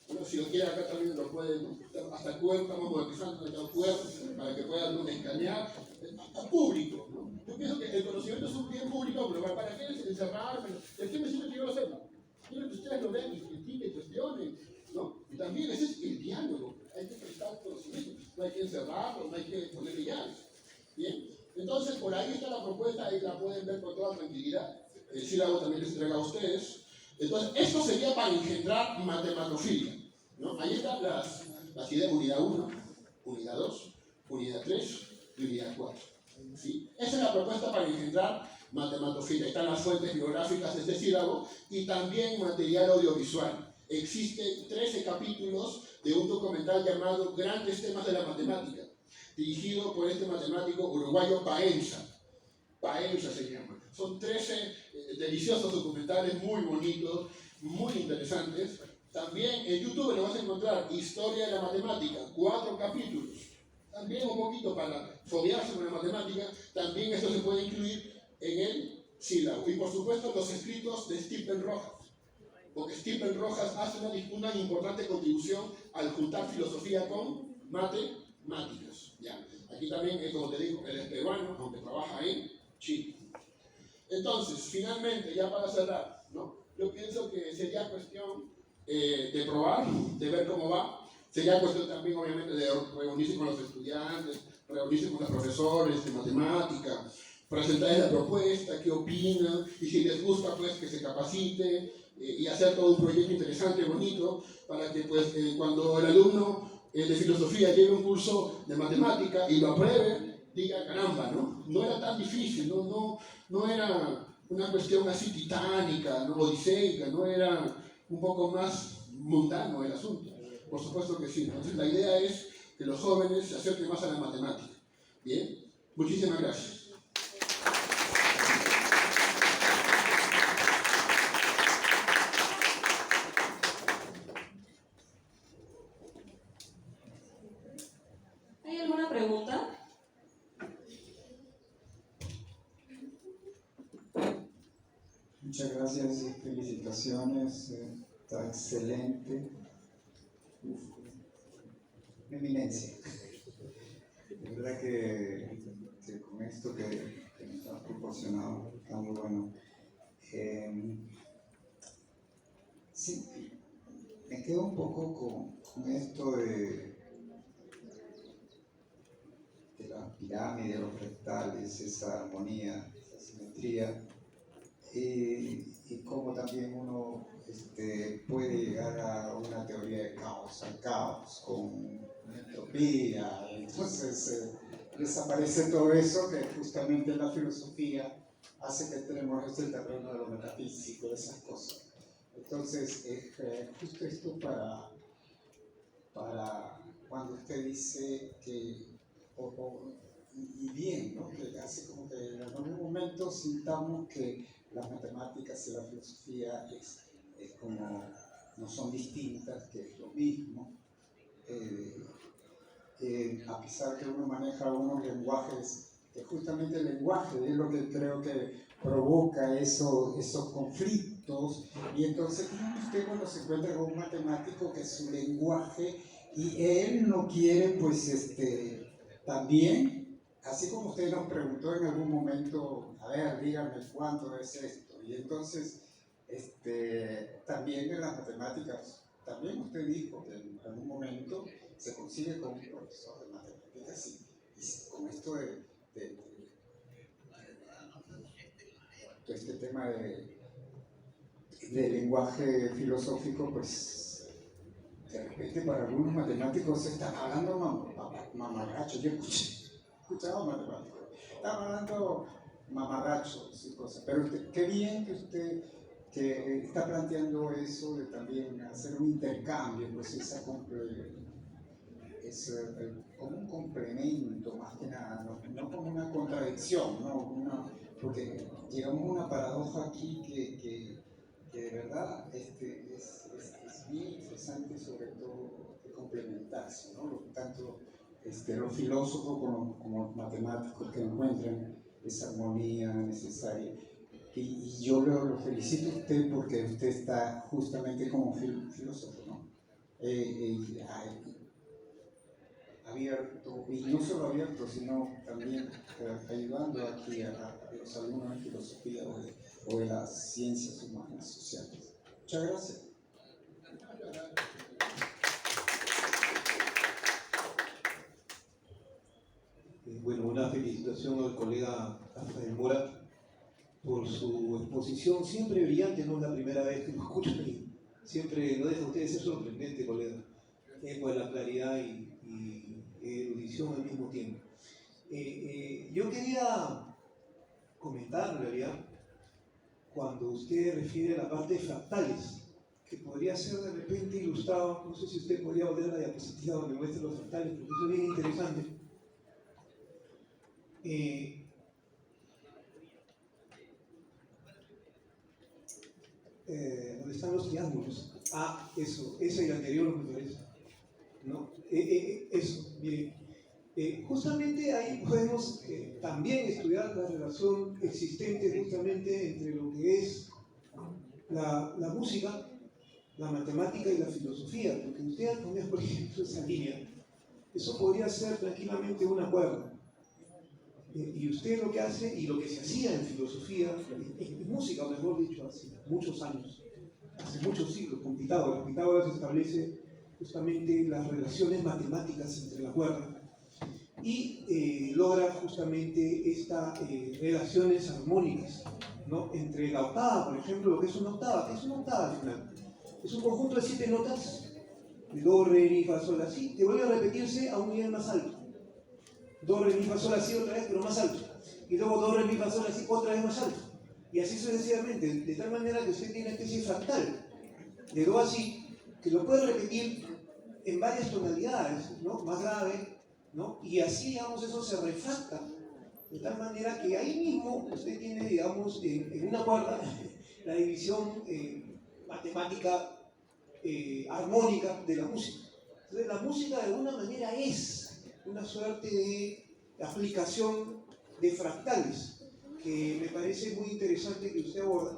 Bueno, si lo quieren acá también lo pueden, ¿no? Hasta Word, estamos modernizando el Word para que puedan escanear a público, ¿no? Yo pienso que el conocimiento es un bien público, pero ¿para qué encerrarme? ¿De qué me sirve que yo lo sepa? Quiero que ustedes lo vean y critiquen, cuestionen, ¿no? Y también ese es el diálogo, hay que prestar conocimiento, no hay que encerrarlo, no hay que ponerle llaves. Bien, entonces por ahí está la propuesta y la pueden ver con toda tranquilidad. El sílabo también les entrega a ustedes. Entonces, esto sería para engendrar matematofilia, ¿no? Ahí están las ideas, unidad 1, unidad 2, unidad 3 y unidad 4. ¿Sí? Esa es la propuesta para engendrar matematofilia. Están las fuentes bibliográficas de este sílabo y también material audiovisual. Existen 13 capítulos de un documental llamado Grandes temas de la matemática, dirigido por este matemático uruguayo Paenza. Paenza se llama. Son 13 deliciosos documentales muy bonitos, muy interesantes. También en YouTube lo vas a encontrar Historia de la Matemática, 4 capítulos. También un poquito para fobiarse con la matemática. También esto se puede incluir en el sílabo. Y por supuesto los escritos de Stephen Rojas. Porque Stephen Rojas hace una importante contribución al juntar filosofía con matemáticas. ¿Ya? Aquí también, como te digo, él es peruano, aunque trabaja en Chile. Entonces, finalmente, ya para cerrar, ¿no? Yo pienso que sería cuestión de probar, de ver cómo va. Sería cuestión también, obviamente, de reunirse con los estudiantes, reunirse con los profesores de matemática, presentarles la propuesta, qué opinan, y si les gusta, pues que se capacite y hacer todo un proyecto interesante, bonito, para que pues cuando el alumno de filosofía lleve un curso de matemática y lo apruebe, diga, caramba, ¿no? No era tan difícil, no era una cuestión así titánica, ¿no? Odiseica, no era un poco más mundano el asunto. Por supuesto que sí. Entonces la idea es que los jóvenes se acerquen más a la matemática. Bien, muchísimas gracias. ¿Hay alguna pregunta? Muchas gracias y felicitaciones, está excelente. Eminencia. De verdad que con esto que nos has proporcionado está muy bueno. Sí, me quedo un poco con esto de la pirámide, los fractales, esa armonía, esa simetría. Y cómo también uno puede llegar a una teoría de caos, al caos, con entropía, entonces desaparece todo eso que justamente la filosofía hace que tenemos este terreno de lo metafísico, de esas cosas. Entonces, justo esto para cuando usted dice que, y bien, ¿no? Que hace como que en algún momento sintamos que las matemáticas y la filosofía es como, no son distintas, que es lo mismo. A pesar que uno maneja unos lenguajes, que justamente el lenguaje es lo que creo que provoca esos conflictos, y entonces usted cuando se encuentra con un matemático que es su lenguaje y él no quiere pues también, así como usted nos preguntó en algún momento, a ver, dígame cuánto es esto, y entonces también en las matemáticas, también usted dijo que en algún momento se consigue con un profesor de matemáticas y con esto de este tema de lenguaje filosófico, pues de repente para algunos matemáticos se están hablando mamarracho. Yo escuchaba matemáticos, estaban hablando mamarrachos y cosas, pero qué bien que usted que está planteando eso de también hacer un intercambio, pues es como un complemento más que nada, no como una contradicción, ¿no? Porque llegamos a una paradoja aquí que de verdad es bien interesante, sobre todo de complementarse, ¿no? Tanto los filósofos como los matemáticos que encuentran esa armonía necesaria. Y yo lo felicito a usted porque usted está justamente como filósofo, ¿no? Abierto, y no solo abierto, sino también ayudando aquí a los alumnos de filosofía o de las ciencias humanas sociales. Muchas gracias. Bueno, una felicitación al colega Rafael Mora por su exposición, siempre brillante, no es la primera vez que lo escucho y siempre no deja usted de ser sorprendente, colega, pues la claridad y erudición al mismo tiempo. Yo quería comentar, en realidad, cuando usted refiere a la parte de fractales, que podría ser de repente ilustrado, no sé si usted podría volver a la diapositiva donde muestra los fractales, porque eso es bien interesante. ¿Dónde están los triángulos? Ah, eso, ese y el anterior me parece. ¿No? Eso, miren. Justamente ahí podemos también estudiar la relación existente justamente entre lo que es la música, la matemática y la filosofía, porque usted al poner, por ejemplo, esa línea, eso podría ser tranquilamente una cuerda. Y usted lo que hace, y lo que se hacía en filosofía, en música, mejor dicho, hace muchos años, hace muchos siglos, con Pitágoras. Pitágoras establece justamente las relaciones matemáticas entre la cuerda y logra justamente estas relaciones armónicas, ¿no? Entre la octava, por ejemplo, lo que es una octava. ¿Qué es una octava al final? Es un conjunto de 7 notas, de do, re, mi, fa, sol, la, si, que vuelve a repetirse a un nivel más alto. Do, re, mi, fa, sol, la, si otra vez, pero más alto. Y luego do, re, mi, fa, sol, la, si otra vez más alto. Y así sucesivamente, de tal manera que usted tiene una especie fractal de do a si, que lo puede repetir en varias tonalidades, ¿no? Más grave, ¿no? Y así, digamos, eso se refracta. De tal manera que ahí mismo usted tiene, digamos, en una cuerda, la división matemática armónica de la música. Entonces, la música de alguna manera es una suerte de aplicación de fractales, que me parece muy interesante que usted aborda,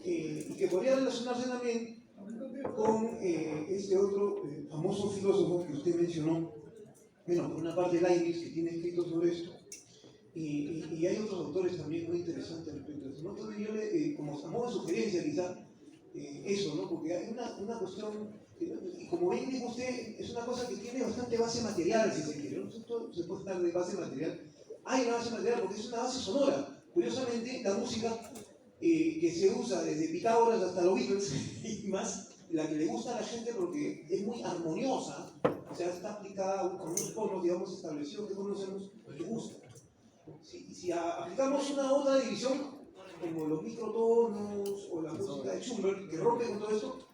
y que podría relacionarse también con este otro famoso filósofo que usted mencionó. Bueno, por una parte Leibniz, que tiene escrito sobre esto, y hay otros autores también muy interesantes respecto a eso, ¿no? Entonces yo como a modo de sugerencia quizá, eso, ¿no? Porque hay una cuestión, y como bien dijo usted, es una cosa que tiene bastante base material, si se quiere, ¿no? Esto se puede dar de base material. Hay una base material porque es una base sonora. Curiosamente, la música que se usa desde Pitágoras hasta los Beatles y más, la que le gusta a la gente porque es muy armoniosa, O sea, está aplicada con unos polos, digamos, establecidos que conocemos y que gustan. Si aplicamos una otra división, como los microtonos o la música de Schubert, que rompe con todo esto,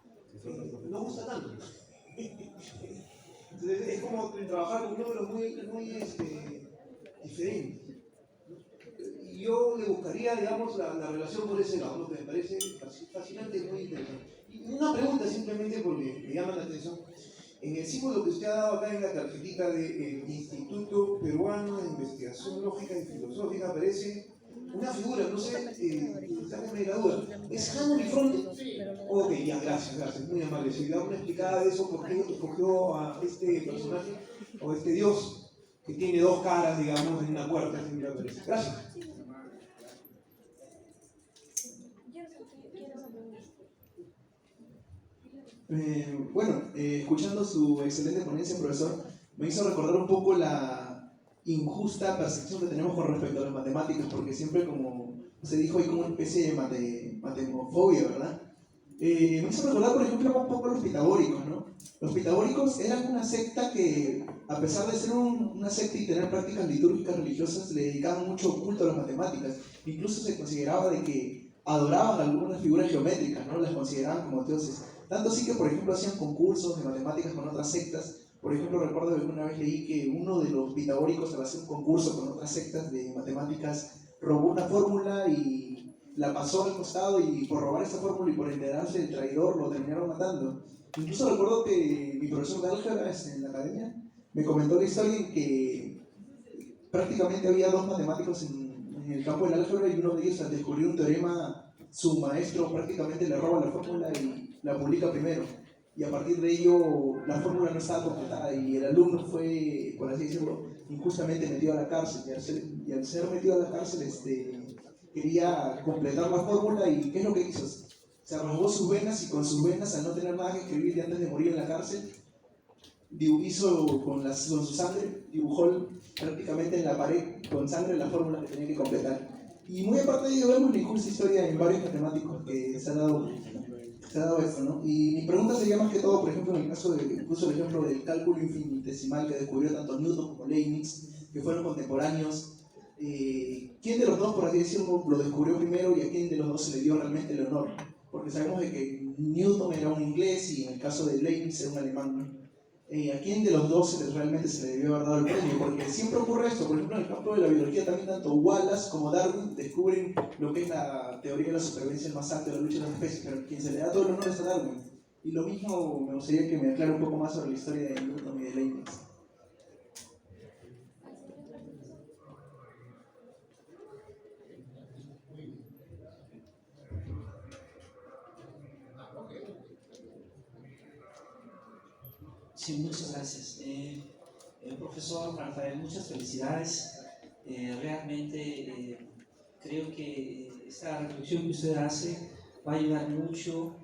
no gusta tanto. Entonces, es como trabajar con números muy diferentes. Y yo le buscaría, digamos, la relación por ese lado, ¿no? Que me parece fascinante y muy interesante. Y una pregunta simplemente porque me llama la atención. En el símbolo que usted ha dado acá en la tarjetita del Instituto Peruano de Investigación Lógica y Filosófica aparece una figura, no sé, sáquenme la duda. ¿Es Hanno Bifronte? Ok, ya, gracias, muy amable. Si da una explicada de eso, ¿por qué escogió a este personaje o este dios que tiene dos caras, digamos, en una puerta? Gracias. Escuchando su excelente ponencia, profesor, me hizo recordar un poco la injusta percepción que tenemos con respecto a las matemáticas, porque siempre, como se dijo, hay como una especie de matemofobia, ¿verdad? Me hizo recordar, por ejemplo, un poco los pitagóricos, ¿no? Los pitagóricos eran una secta que, a pesar de ser una secta y tener prácticas litúrgicas religiosas, le dedicaban mucho culto a las matemáticas. Incluso se consideraba de que adoraban algunas figuras geométricas, ¿no? Las consideraban como dioses. Tanto así que, por ejemplo, hacían concursos de matemáticas con otras sectas. Por ejemplo, recuerdo que alguna vez leí que uno de los pitagóricos, al hacer un concurso con otras sectas de matemáticas, robó una fórmula y la pasó al costado, y por robar esa fórmula y por enterarse del traidor lo terminaron matando. Incluso recuerdo que mi profesor de álgebra en la academia me comentó la historia en que prácticamente había dos matemáticos en el campo del álgebra, y uno de ellos, al descubrir un teorema, su maestro prácticamente le roba la fórmula y la publica primero, y a partir de ello la fórmula no estaba completada y el alumno fue, por así decirlo, injustamente metido a la cárcel, y al ser metido a la cárcel quería completar la fórmula. ¿Y qué es lo que hizo? Se arrojó sus venas, y con sus venas, al no tener nada que escribir y antes de morir en la cárcel, hizo con su sangre, dibujó prácticamente en la pared con sangre la fórmula que tenía que completar. Y muy aparte de ello, vemos la injusta historia en varios matemáticos que se ha dado esto, ¿no? Y mi pregunta sería más que todo, por ejemplo, en el caso incluso el ejemplo del cálculo infinitesimal que descubrió tanto Newton como Leibniz, que fueron contemporáneos. ¿Quién de los dos, por así decirlo, lo descubrió primero, y a quién de los dos se le dio realmente el honor? Porque sabemos de que Newton era un inglés y en el caso de Leibniz era un alemán, ¿no? ¿A quién de los dos realmente se le debió haber dado el premio? Porque siempre ocurre esto. Por ejemplo, en el campo de la biología también tanto Wallace como Darwin descubren lo que es la teoría de la supervivencia más alta de la lucha de las especies, pero quien se le da todo el honor es a Darwin. Y lo mismo me gustaría que me aclare un poco más sobre la historia de Newton y de Leibniz. Sí, muchas gracias. Profesor Rafael, muchas felicidades. Realmente creo que esta reflexión que usted hace va a ayudar mucho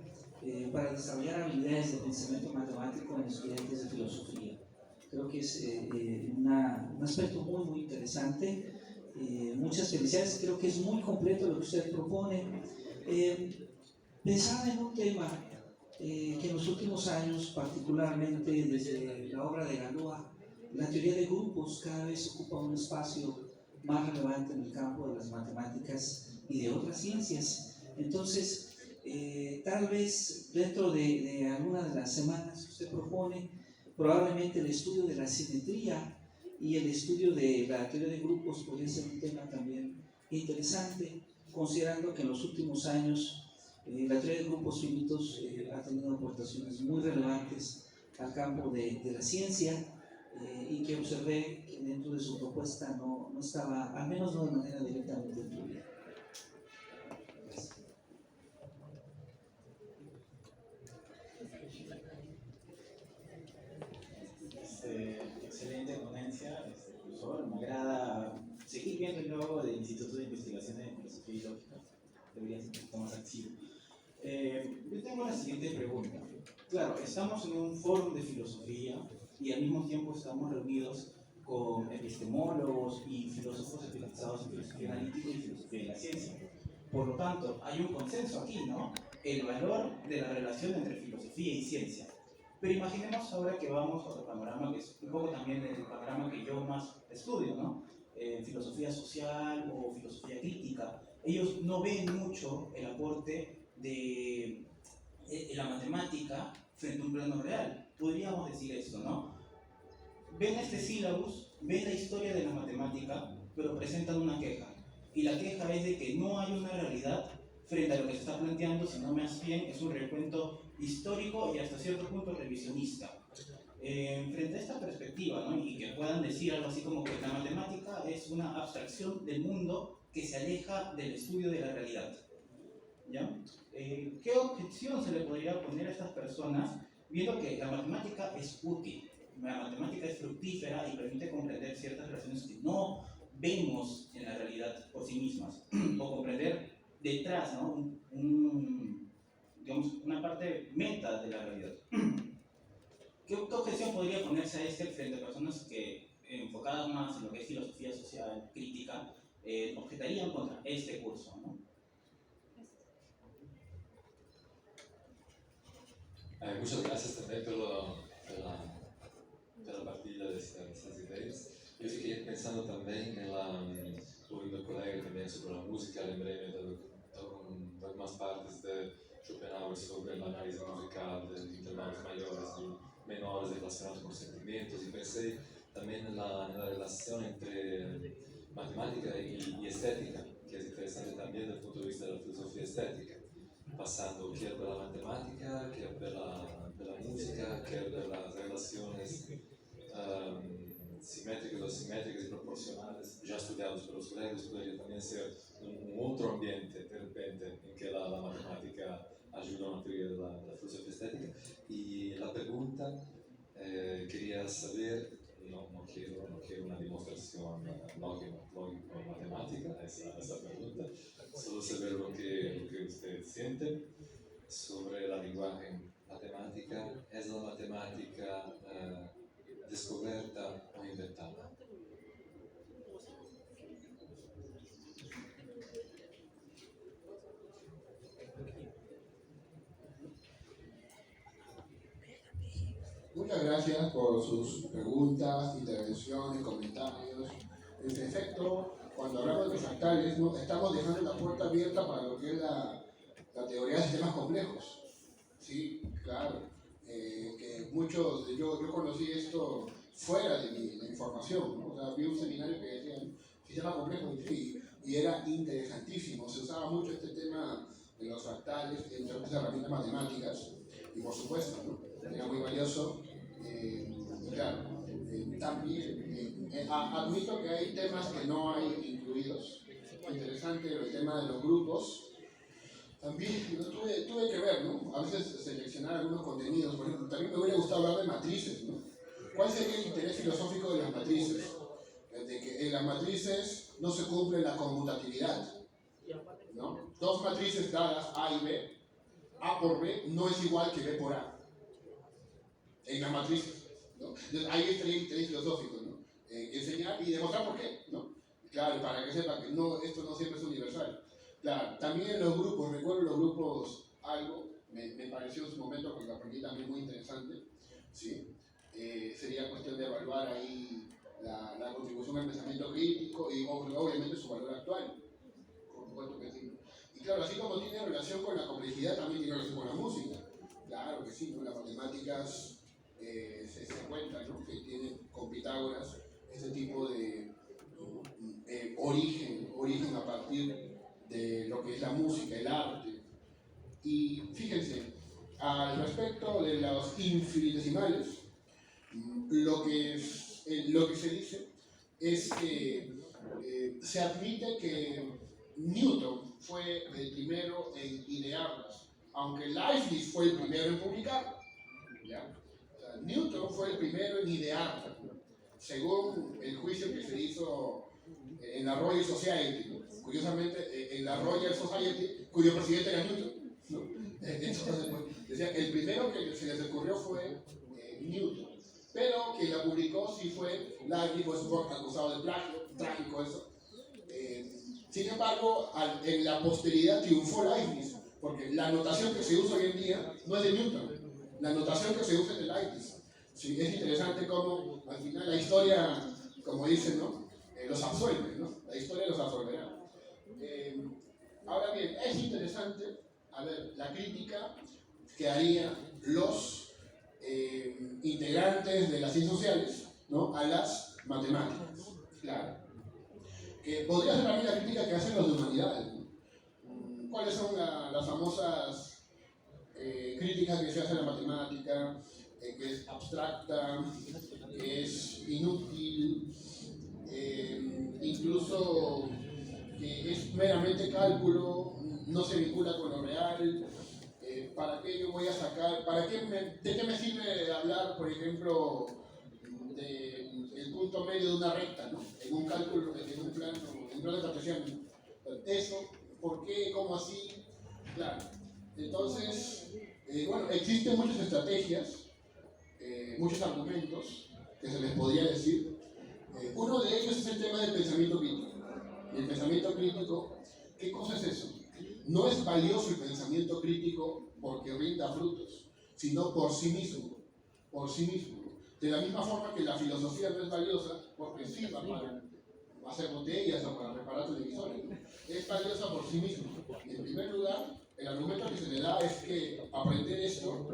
para desarrollar habilidades de pensamiento matemático en estudiantes de filosofía. Creo que es un aspecto muy interesante. Muchas felicidades. Creo que es muy completo lo que usted propone. Pensaba en un tema que en los últimos años, particularmente desde la obra de Galois, la teoría de grupos cada vez ocupa un espacio más relevante en el campo de las matemáticas y de otras ciencias. Entonces, tal vez dentro de alguna de las semanas que usted propone, probablemente el estudio de la simetría y el estudio de la teoría de grupos podría ser un tema también interesante, considerando que en los últimos años la teoría de grupos finitos ha tenido aportaciones muy relevantes al campo de la ciencia, y que observé que dentro de su propuesta no estaba, al menos no de manera directamente incluida. Gracias. Excelente ponencia, profesor. Me agrada seguir viendo el logo del Instituto de Investigaciones de Filosofía y Lógica. Debería ser un poquito más activo. Yo tengo la siguiente pregunta. Claro, estamos en un foro de filosofía y al mismo tiempo estamos reunidos con epistemólogos y filósofos especializados en filosofía analítica y filosofía de la ciencia. Por lo tanto, hay un consenso aquí, ¿no? El valor de la relación entre filosofía y ciencia. Pero imaginemos ahora que vamos a otro panorama, que es un poco también el panorama que yo más estudio, ¿no? Filosofía social o filosofía crítica. Ellos no ven mucho el aporte de la matemática frente a un plano real. Podríamos decir esto, ¿no? Ven este sílabus, ven la historia de la matemática, pero presentan una queja. Y la queja es de que no hay una realidad frente a lo que se está planteando, sino más bien es un recuento histórico y hasta cierto punto revisionista. Frente a esta perspectiva, ¿no? Y que puedan decir algo así como que la matemática es una abstracción del mundo que se aleja del estudio de la realidad, ¿ya? ¿Qué objeción se le podría poner a estas personas viendo que la matemática es útil? La matemática es fructífera y permite comprender ciertas relaciones que no vemos en la realidad por sí mismas, o comprender detrás, ¿no? Digamos, una parte meta de la realidad. ¿Qué objeción podría ponerse a este frente a personas que, enfocadas más en lo que es filosofía social, crítica, objetarían contra este curso, ¿no? Muchas gracias también pela partilha dessas ideias. Eu fiquei pensando também ouvindo o colega também sobre a música, lembrei-me de algumas partes de Schopenhauer sobre a análise musical de intervalos maiores e menores relacionados com sentimentos, e pensei também na relação entre matemática e estética, que é interessante também do ponto de vista da filosofia estética, passando quer pela matemática, quer pela música, quer pelas relações simétricas ou simétricas e proporcionais, já estudados pelos colegas, poderia também ser outro ambiente, de repente, em que a matemática ajuda na teoria da filosofia estética. E a pergunta, queria saber, não quero uma demonstração lógico-matemática, essa pergunta, só saber o que você sente sobre a linguagem matemática. É a matemática descoberta ou inventada? Muchas gracias por sus preguntas, intervenciones, comentarios. En efecto, cuando hablamos de los fractales, ¿no? Estamos dejando la puerta abierta para lo que es la teoría de sistemas complejos. Sí, claro. Que yo conocí esto fuera de mi formación, ¿no? O sea, vi un seminario que decía sistemas complejos y era interesantísimo. Se usaba mucho este tema de los fractales entre otras herramientas matemáticas y por supuesto, ¿no? Era muy valioso. Y claro, también admito que hay temas que no hay incluidos. Interesante el tema de los grupos. También tuve que ver, ¿no? A veces seleccionar algunos contenidos. Por ejemplo, también me hubiera gustado hablar de matrices, ¿no? ¿Cuál sería el interés filosófico de las matrices? De que en las matrices no se cumple la conmutatividad, ¿no? Dos matrices dadas, A y B, A por B no es igual que B por A. En las matrices, ¿no? Entonces, ahí estaría el interés filosófico, ¿no? Enseñar y demostrar por qué, ¿no? Claro, para que sepa que no, esto no siempre es universal. Claro, también en los grupos, recuerdo los grupos algo, me pareció en su momento, porque lo aprendí también muy interesante, ¿sí? Sería cuestión de evaluar ahí la contribución al pensamiento crítico y obviamente su valor actual, por supuesto que sí. Y claro, así como tiene relación con la complejidad, también tiene relación con la música. Claro que sí, ¿no? Las matemáticas se cuentan, ¿no? Que tienen con Pitágoras este tipo de origen a partir de lo que es la música, el arte. Y fíjense, al respecto de los infinitesimales, lo que se dice es que se admite que Newton fue el primero en idearlas, aunque Leibniz fue el primero en publicarlas. ¿Ya? O sea, Newton fue el primero en idearlas, según el juicio que se hizo en la Royal Society, ¿no? Curiosamente, en la Royal Society, cuyo presidente era Newton, ¿no? Entonces, pues, decía, el primero que se les ocurrió fue Newton, pero quien la publicó sí fue Leibniz, pues acusado de plagio, trágico eso. Sin embargo, en la posteridad triunfó Leibniz, porque la notación que se usa hoy en día no es de Newton. la notación que se usa en el ITIS. Sí, es interesante cómo al final la historia, como dicen, ¿no? Los absuelve, ¿no? La historia los absolverá. Ahora bien, es interesante, a ver, la crítica que harían los integrantes de las ciencias sociales, ¿no? A las matemáticas. Claro. Que podría ser también la crítica que hacen los de humanidades, ¿no? ¿Cuáles son las famosas críticas que se hace a la matemática? Que es abstracta, que es inútil, incluso que es meramente cálculo, no se vincula con lo real. ¿Para qué yo voy a sacar? ¿De qué me sirve hablar, por ejemplo, del punto medio de una recta, ¿no? En un cálculo, en un plano cartesiano? Eso, ¿por qué? ¿Cómo así? Claro. Entonces, bueno, existen muchas estrategias, muchos argumentos que se les podría decir. Uno de ellos es el tema del pensamiento crítico. Y el pensamiento crítico, ¿qué cosa es eso? No es valioso el pensamiento crítico porque rinda frutos, sino por sí mismo. Por sí mismo. De la misma forma que la filosofía no es valiosa porque sirva para hacer botellas o para reparar televisores, ¿no? Es valiosa por sí misma. En primer lugar, el argumento que se le da es que aprender esto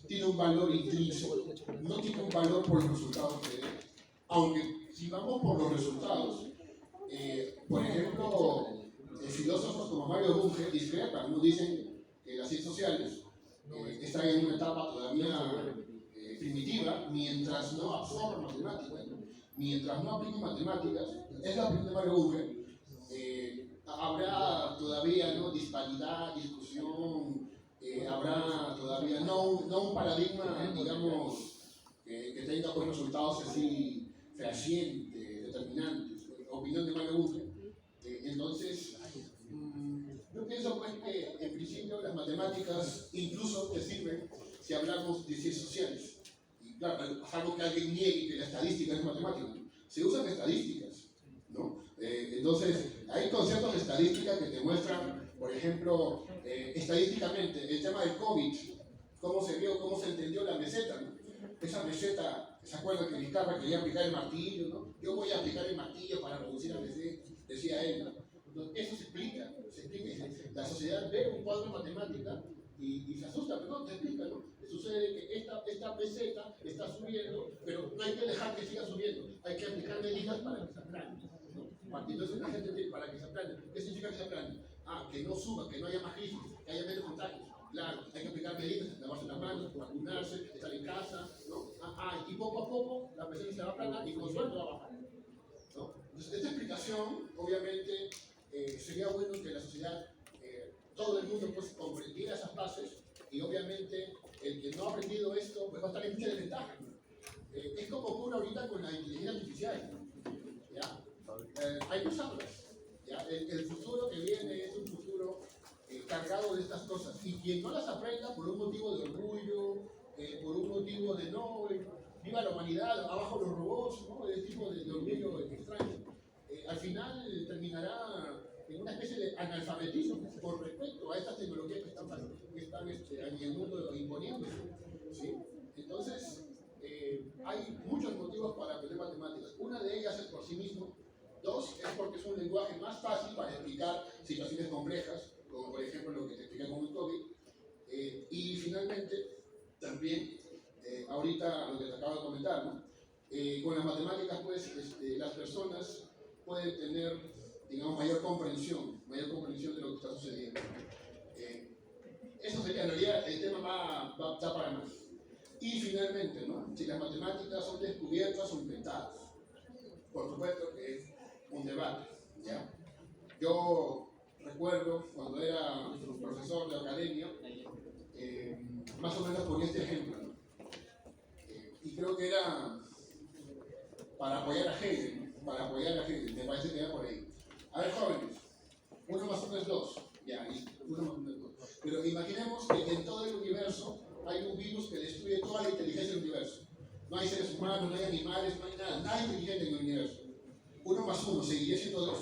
tiene un valor intrínseco, no tiene un valor por los resultados que dé. Aunque si vamos por los resultados, por ejemplo, filósofos como Mario Bunge discrepan, ¿no? Dicen que las ciencias sociales están en una etapa todavía primitiva, mientras no absorban matemáticas, ¿no? Mientras no apliquen matemáticas, es la opinión de Mario Bunge, habrá todavía, ¿no? Disparidad, discusión, habrá todavía no un paradigma, digamos, que tenga pues, resultados así fehacientes, determinantes, opinión de Mario Bunge. Entonces, yo pienso pues que en principio las matemáticas incluso te sirven si hablamos de ciencias sociales. Y claro, es algo que alguien niegue que la estadística es matemática, ¿no? Se usan estadísticas, ¿no? Entonces, hay conceptos de estadística que te muestran, por ejemplo, estadísticamente, el tema del COVID, cómo se vio, cómo se entendió la meseta, ¿no? Esa meseta, ¿se acuerdan que Vizcarra quería aplicar el martillo, ¿no? Yo voy a aplicar el martillo para reducir la meseta, decía él, ¿no? Entonces, eso se explica. La sociedad ve un cuadro de matemática y se asusta, pero no, te explica, ¿no? Sucede que esta meseta está subiendo, pero no hay que dejar que siga subiendo, hay que aplicar medidas para que se aplane, ¿no? Entonces la gente dice, para que se aplane, ¿qué significa que se aplane? Que no suba, que no haya más crisis, que haya menos contagios. Claro, hay que aplicar medidas, lavarse las manos, vacunarse, estar en casa, ¿no? Y poco a poco la meseta se va a aplanar y con suerte va a bajar, ¿no? Entonces, esta explicación, obviamente, sería bueno que la sociedad, todo el mundo, pues, comprendiera esas bases y, obviamente, el que no ha aprendido esto, pues va a estar en mucha desventaja, ¿no? Es como ocurre ahorita con la inteligencia artificial, ¿ya? Hay que usarlas, ¿ya? El futuro que viene es un futuro cargado de estas cosas. Y quien no las aprenda por un motivo de orgullo, por un motivo de no, viva la humanidad, abajo los robots, ¿no? Ese tipo de orgullo extraño, al final terminará en una especie de analfabetismo con respecto a estas tecnologías que están en el mundo imponiéndose, ¿sí? Entonces, hay muchos motivos para aprender matemáticas. Una de ellas es por sí mismo. Dos, es porque es un lenguaje más fácil para explicar situaciones complejas, como por ejemplo lo que te expliqué con el COVID. Y finalmente, también, ahorita lo que te acabo de comentar, ¿no? Con las matemáticas, pues, las personas pueden tener, digamos, mayor comprensión de lo que está sucediendo. Eso sería, en realidad, el tema da para más. Y finalmente, ¿no? Si las matemáticas son descubiertas o inventadas. Por supuesto que es un debate, ¿ya? Yo recuerdo cuando era profesor de academia, más o menos ponía este ejemplo, ¿no? Y creo que era para apoyar a Hegel, me parece que era por ahí. A ver, jóvenes, 1 más 1 es 2, ya, listo, 1 más 1 es 2. Pero imaginemos que en todo el universo hay un virus que destruye toda la inteligencia del universo. No hay seres humanos, no hay animales, no hay nada inteligente en el universo. 1 más 1 seguiría siendo 2.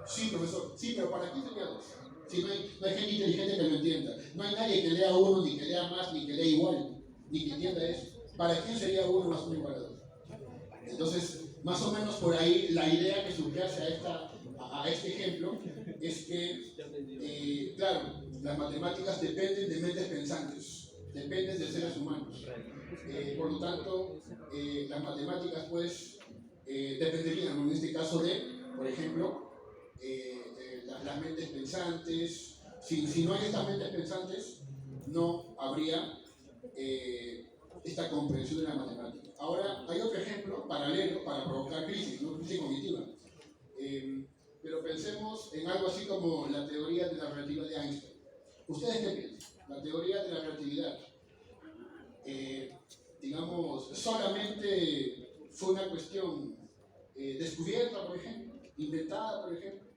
Sí, profesor, sí, pero ¿para qué sería 2? Sí, no hay gente inteligente que lo entienda. No hay nadie que lea uno, ni que lea más, ni que lea igual, ni que entienda eso. ¿Para quién sería uno más uno igual a dos? Entonces, más o menos por ahí la idea que subyace a este ejemplo es que, claro, las matemáticas dependen de mentes pensantes, dependen de seres humanos. Por lo tanto, las matemáticas pues dependerían, ¿no? En este caso de, por ejemplo, las mentes pensantes. Si no hay estas mentes pensantes, no habría esta comprensión de la matemática. Ahora, hay otro ejemplo paralelo para provocar crisis, ¿no? Crisis cognitiva. Pero pensemos en algo así como la teoría de la relatividad de Einstein. ¿Ustedes qué piensan? La teoría de la relatividad, digamos, solamente fue una cuestión descubierta, por ejemplo, inventada, por ejemplo.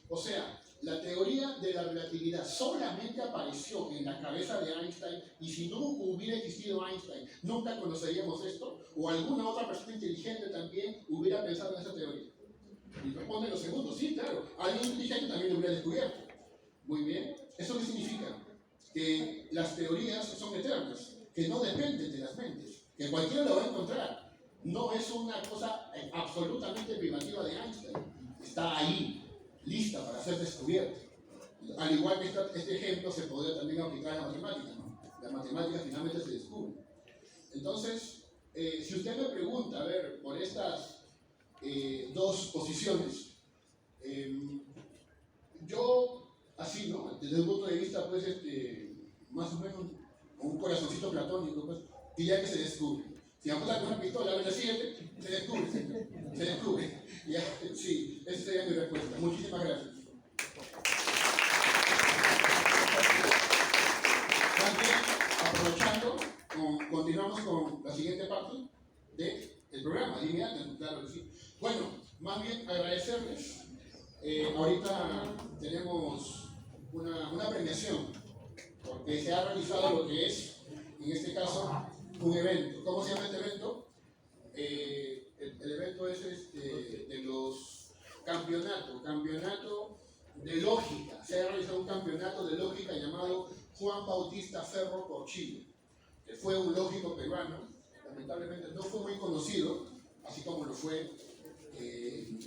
O sea, la teoría de la relatividad solamente apareció en la cabeza de Einstein, y si no hubiera existido Einstein, nunca conoceríamos esto, o alguna otra persona inteligente también hubiera pensado en esa teoría. Y responde lo segundo, sí, claro, alguien inteligente también lo hubiera descubierto. Muy bien, ¿eso qué significa? Que las teorías son eternas, que no dependen de las mentes, que cualquiera lo va a encontrar. No es una cosa absolutamente privativa de Einstein, está ahí, lista para ser descubierta. Al igual que este ejemplo se podría también aplicar a la matemática, ¿no? La matemática finalmente se descubre. Entonces, si usted me pregunta, a ver, por estas dos posiciones, yo, así, ¿no? Desde un punto de vista, pues, más o menos, con un corazoncito platónico, pues, diría que se descubre. Si apunta con una pistola a ver la 7, se descubre, señor. Se descubre. Ya, sí, esa sería mi respuesta. Muchísimas gracias. También, aprovechando, continuamos con la siguiente parte del programa. Dime antes, claro que sí. Bueno, más bien agradecerles. Ahorita tenemos una premiación, porque se ha realizado lo que es, en este caso, un evento. ¿Cómo se llama este evento? El evento es de los campeonato de lógica. Se ha realizado un campeonato de lógica llamado Juan Bautista Ferro por Chile, que fue un lógico peruano. Lamentablemente no fue muy conocido, así como lo fue,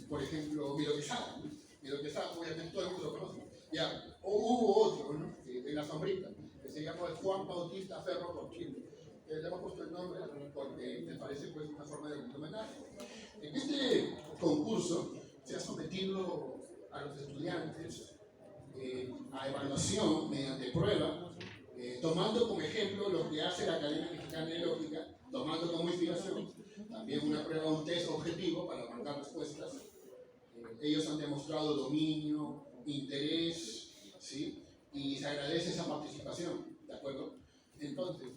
por ejemplo, Miro Quesada. Miro Quesada, obviamente todo el mundo lo conoce. Ya, hubo otro, ¿no? En la sombrita, que se llama Juan Bautista Ferro por Chile. Le hemos puesto el nombre porque me parece pues una forma de homenaje. En este concurso se ha sometido a los estudiantes a evaluación mediante prueba, tomando como ejemplo lo que hace la Academia Mexicana de Lógica, tomando como inspiración también una prueba, un test objetivo para marcar respuestas. Ellos han demostrado dominio, interés, ¿sí? Y se agradece esa participación, ¿de acuerdo? Entonces,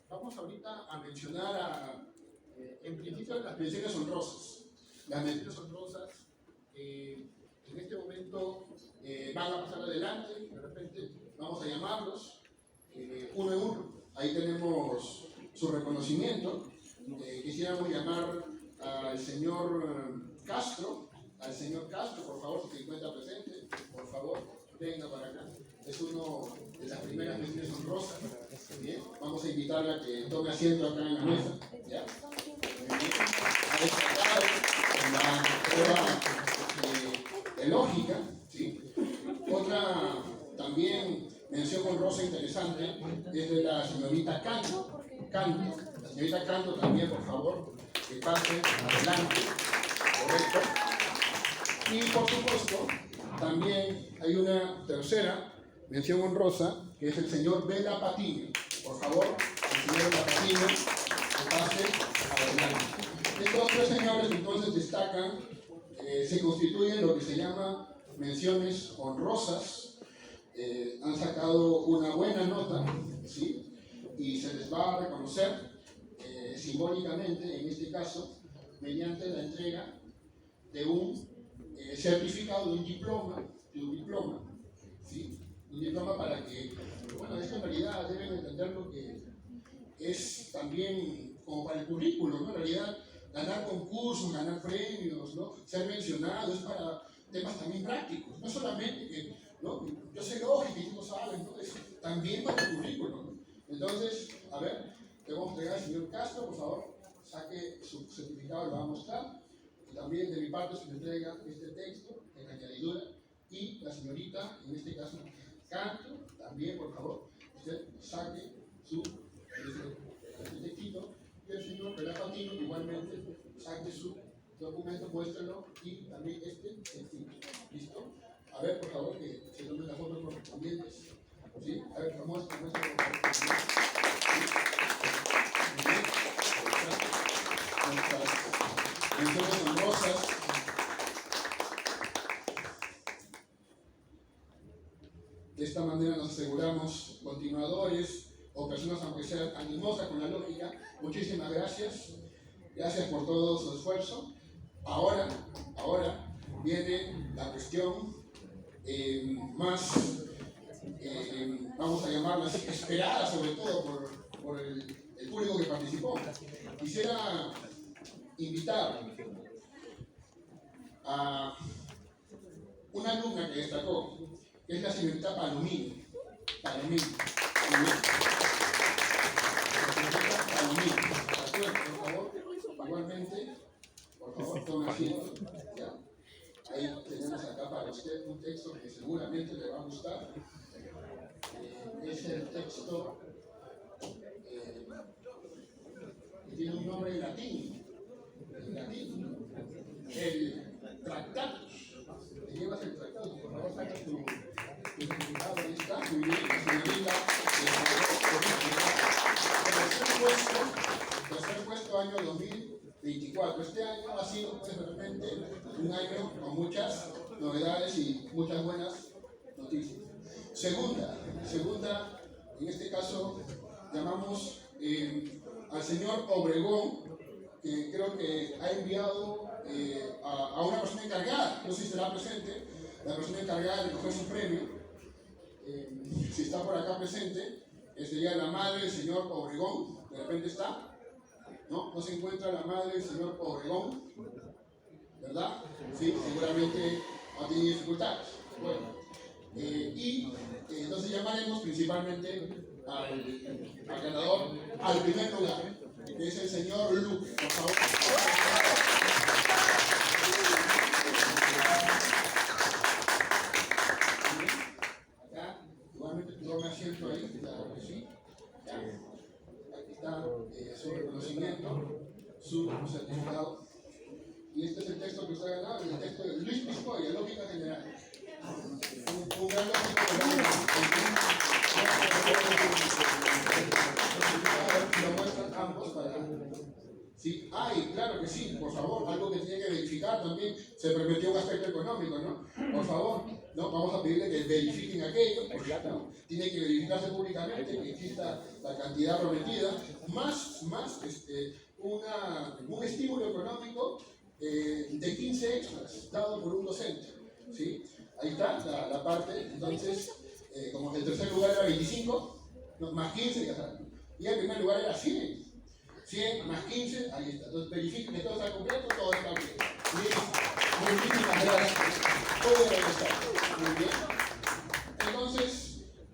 vamos ahorita a mencionar en principio las menciones honrosas. Las menciones honrosas en este momento van a pasar adelante, de repente vamos a llamarlos uno en uno. Ahí tenemos su reconocimiento. Quisiéramos llamar al señor Castro, por favor, si se encuentra presente, por favor, venga para acá. Es uno de las primeras menciones honrosas. Bien, vamos a invitarla a que tome asiento acá en la mesa. ¿Ya? Ha destacado en la prueba de lógica. ¿Sí? Otra también mención honrosa interesante es de la señorita Canto. La señorita Canto también, por favor, que pase adelante. Correcto. Y por supuesto, también hay una tercera mención honrosa, que es el señor Vela Patiño. Por favor, el señor Vela Patiño, que pase adelante. Estos tres señores entonces destacan, se constituyen lo que se llama menciones honrosas. Han sacado una buena nota, ¿sí? Y se les va a reconocer simbólicamente, en este caso, mediante la entrega de un certificado, de un diploma, ¿sí? Un diploma para que, bueno, esto en realidad deben entender lo que es también como para el currículum, ¿no? En realidad, ganar concursos, ganar premios, ¿no? Ser mencionado es para temas también prácticos, no solamente que, ¿no? Yo sé lógica y tú lo sabes, ¿no? También para el currículum, ¿no? Entonces, a ver, le vamos a entregar al señor Castro, por favor, saque su certificado, lo va a mostrar, y también de mi parte se le entrega este texto, en añadidura, y la señorita, en este caso, Canto, también, por favor, usted saque su este textito, y el señor Pelapatino, igualmente, saque su documento, muéstralo, y también este textito. ¿Listo? A ver, por favor, que se tomen las fotos correspondientes. ¿Sí? A ver, muestra, por favor. Nuestras menciones honrosas. De esta manera nos aseguramos continuadores o personas, aunque sean animosas con la lógica. Muchísimas gracias. Gracias por todo su esfuerzo. Ahora viene la cuestión más, vamos a llamarla así, esperada sobre todo por el público que participó. Quisiera invitar a una alumna que destacó, que es la señorita Palomín. Igualmente, por favor, tome asiento. ¿Ya? Ahí tenemos acá para usted un texto que seguramente le va a gustar. Es el texto que tiene un nombre en latín. El Tractatus. Te llevas el Tractatus, por favor, saca tu certificado. Ahí está, muy bien, señorita. Tercer puesto, año 2024. Este año ha sido, pues, de repente, un año con muchas novedades y muchas buenas noticias. Segunda, en este caso, llamamos al señor Obregón, que creo que ha enviado a una persona encargada, no sé si estará presente, la persona encargada de coger su premio, si está por acá presente, sería la madre del señor Obregón, de repente está. ¿No? No se encuentra la madre del señor Obregón, ¿verdad? Sí, seguramente ha tenido dificultades. Bueno, entonces llamaremos principalmente al ganador al primer lugar, que es el señor Luque, por favor. Acá, igualmente tome asiento ahí, claro que sí. Aquí está su reconocimiento, su certificado. Y este es el texto que usted ha ganado, el texto de Luis Piscoya, Lógica General. Un gran lo muestran ambos para... Sí, claro que sí, por favor, algo que tiene que verificar también. Se permitió un aspecto económico, ¿no? Por favor, ¿no? Vamos a pedirle que verifiquen aquello, porque ¿no? Tiene que verificarse públicamente que exista la cantidad prometida, más un estímulo económico de 15 extras dado por un docente. ¿Sí? Ahí está la parte. Entonces, como el tercer lugar era 25, no, más 15, ya saben. Y el primer lugar era 100 más 15, ahí está. Entonces verifiquen que todo está completo, todo está bien. Muchísimas gracias. Puede regresar. Muy bien. Entonces,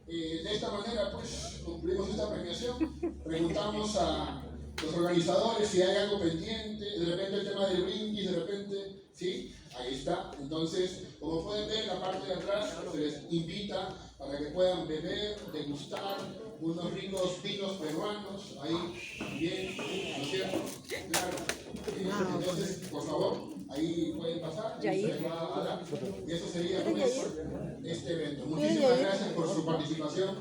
de esta manera, pues, concluimos esta premiación. Preguntamos a los organizadores si hay algo pendiente, de repente el tema del brindis, de repente, ¿sí? Ahí está. Entonces, como pueden ver, en la parte de atrás se les invita para que puedan beber, degustar unos ricos vinos peruanos, ahí, bien, ¿no es cierto? Claro. Entonces, por favor, ahí pueden pasar, y se les va a dar. Y eso sería, pues, este evento. Muchísimas gracias por su participación.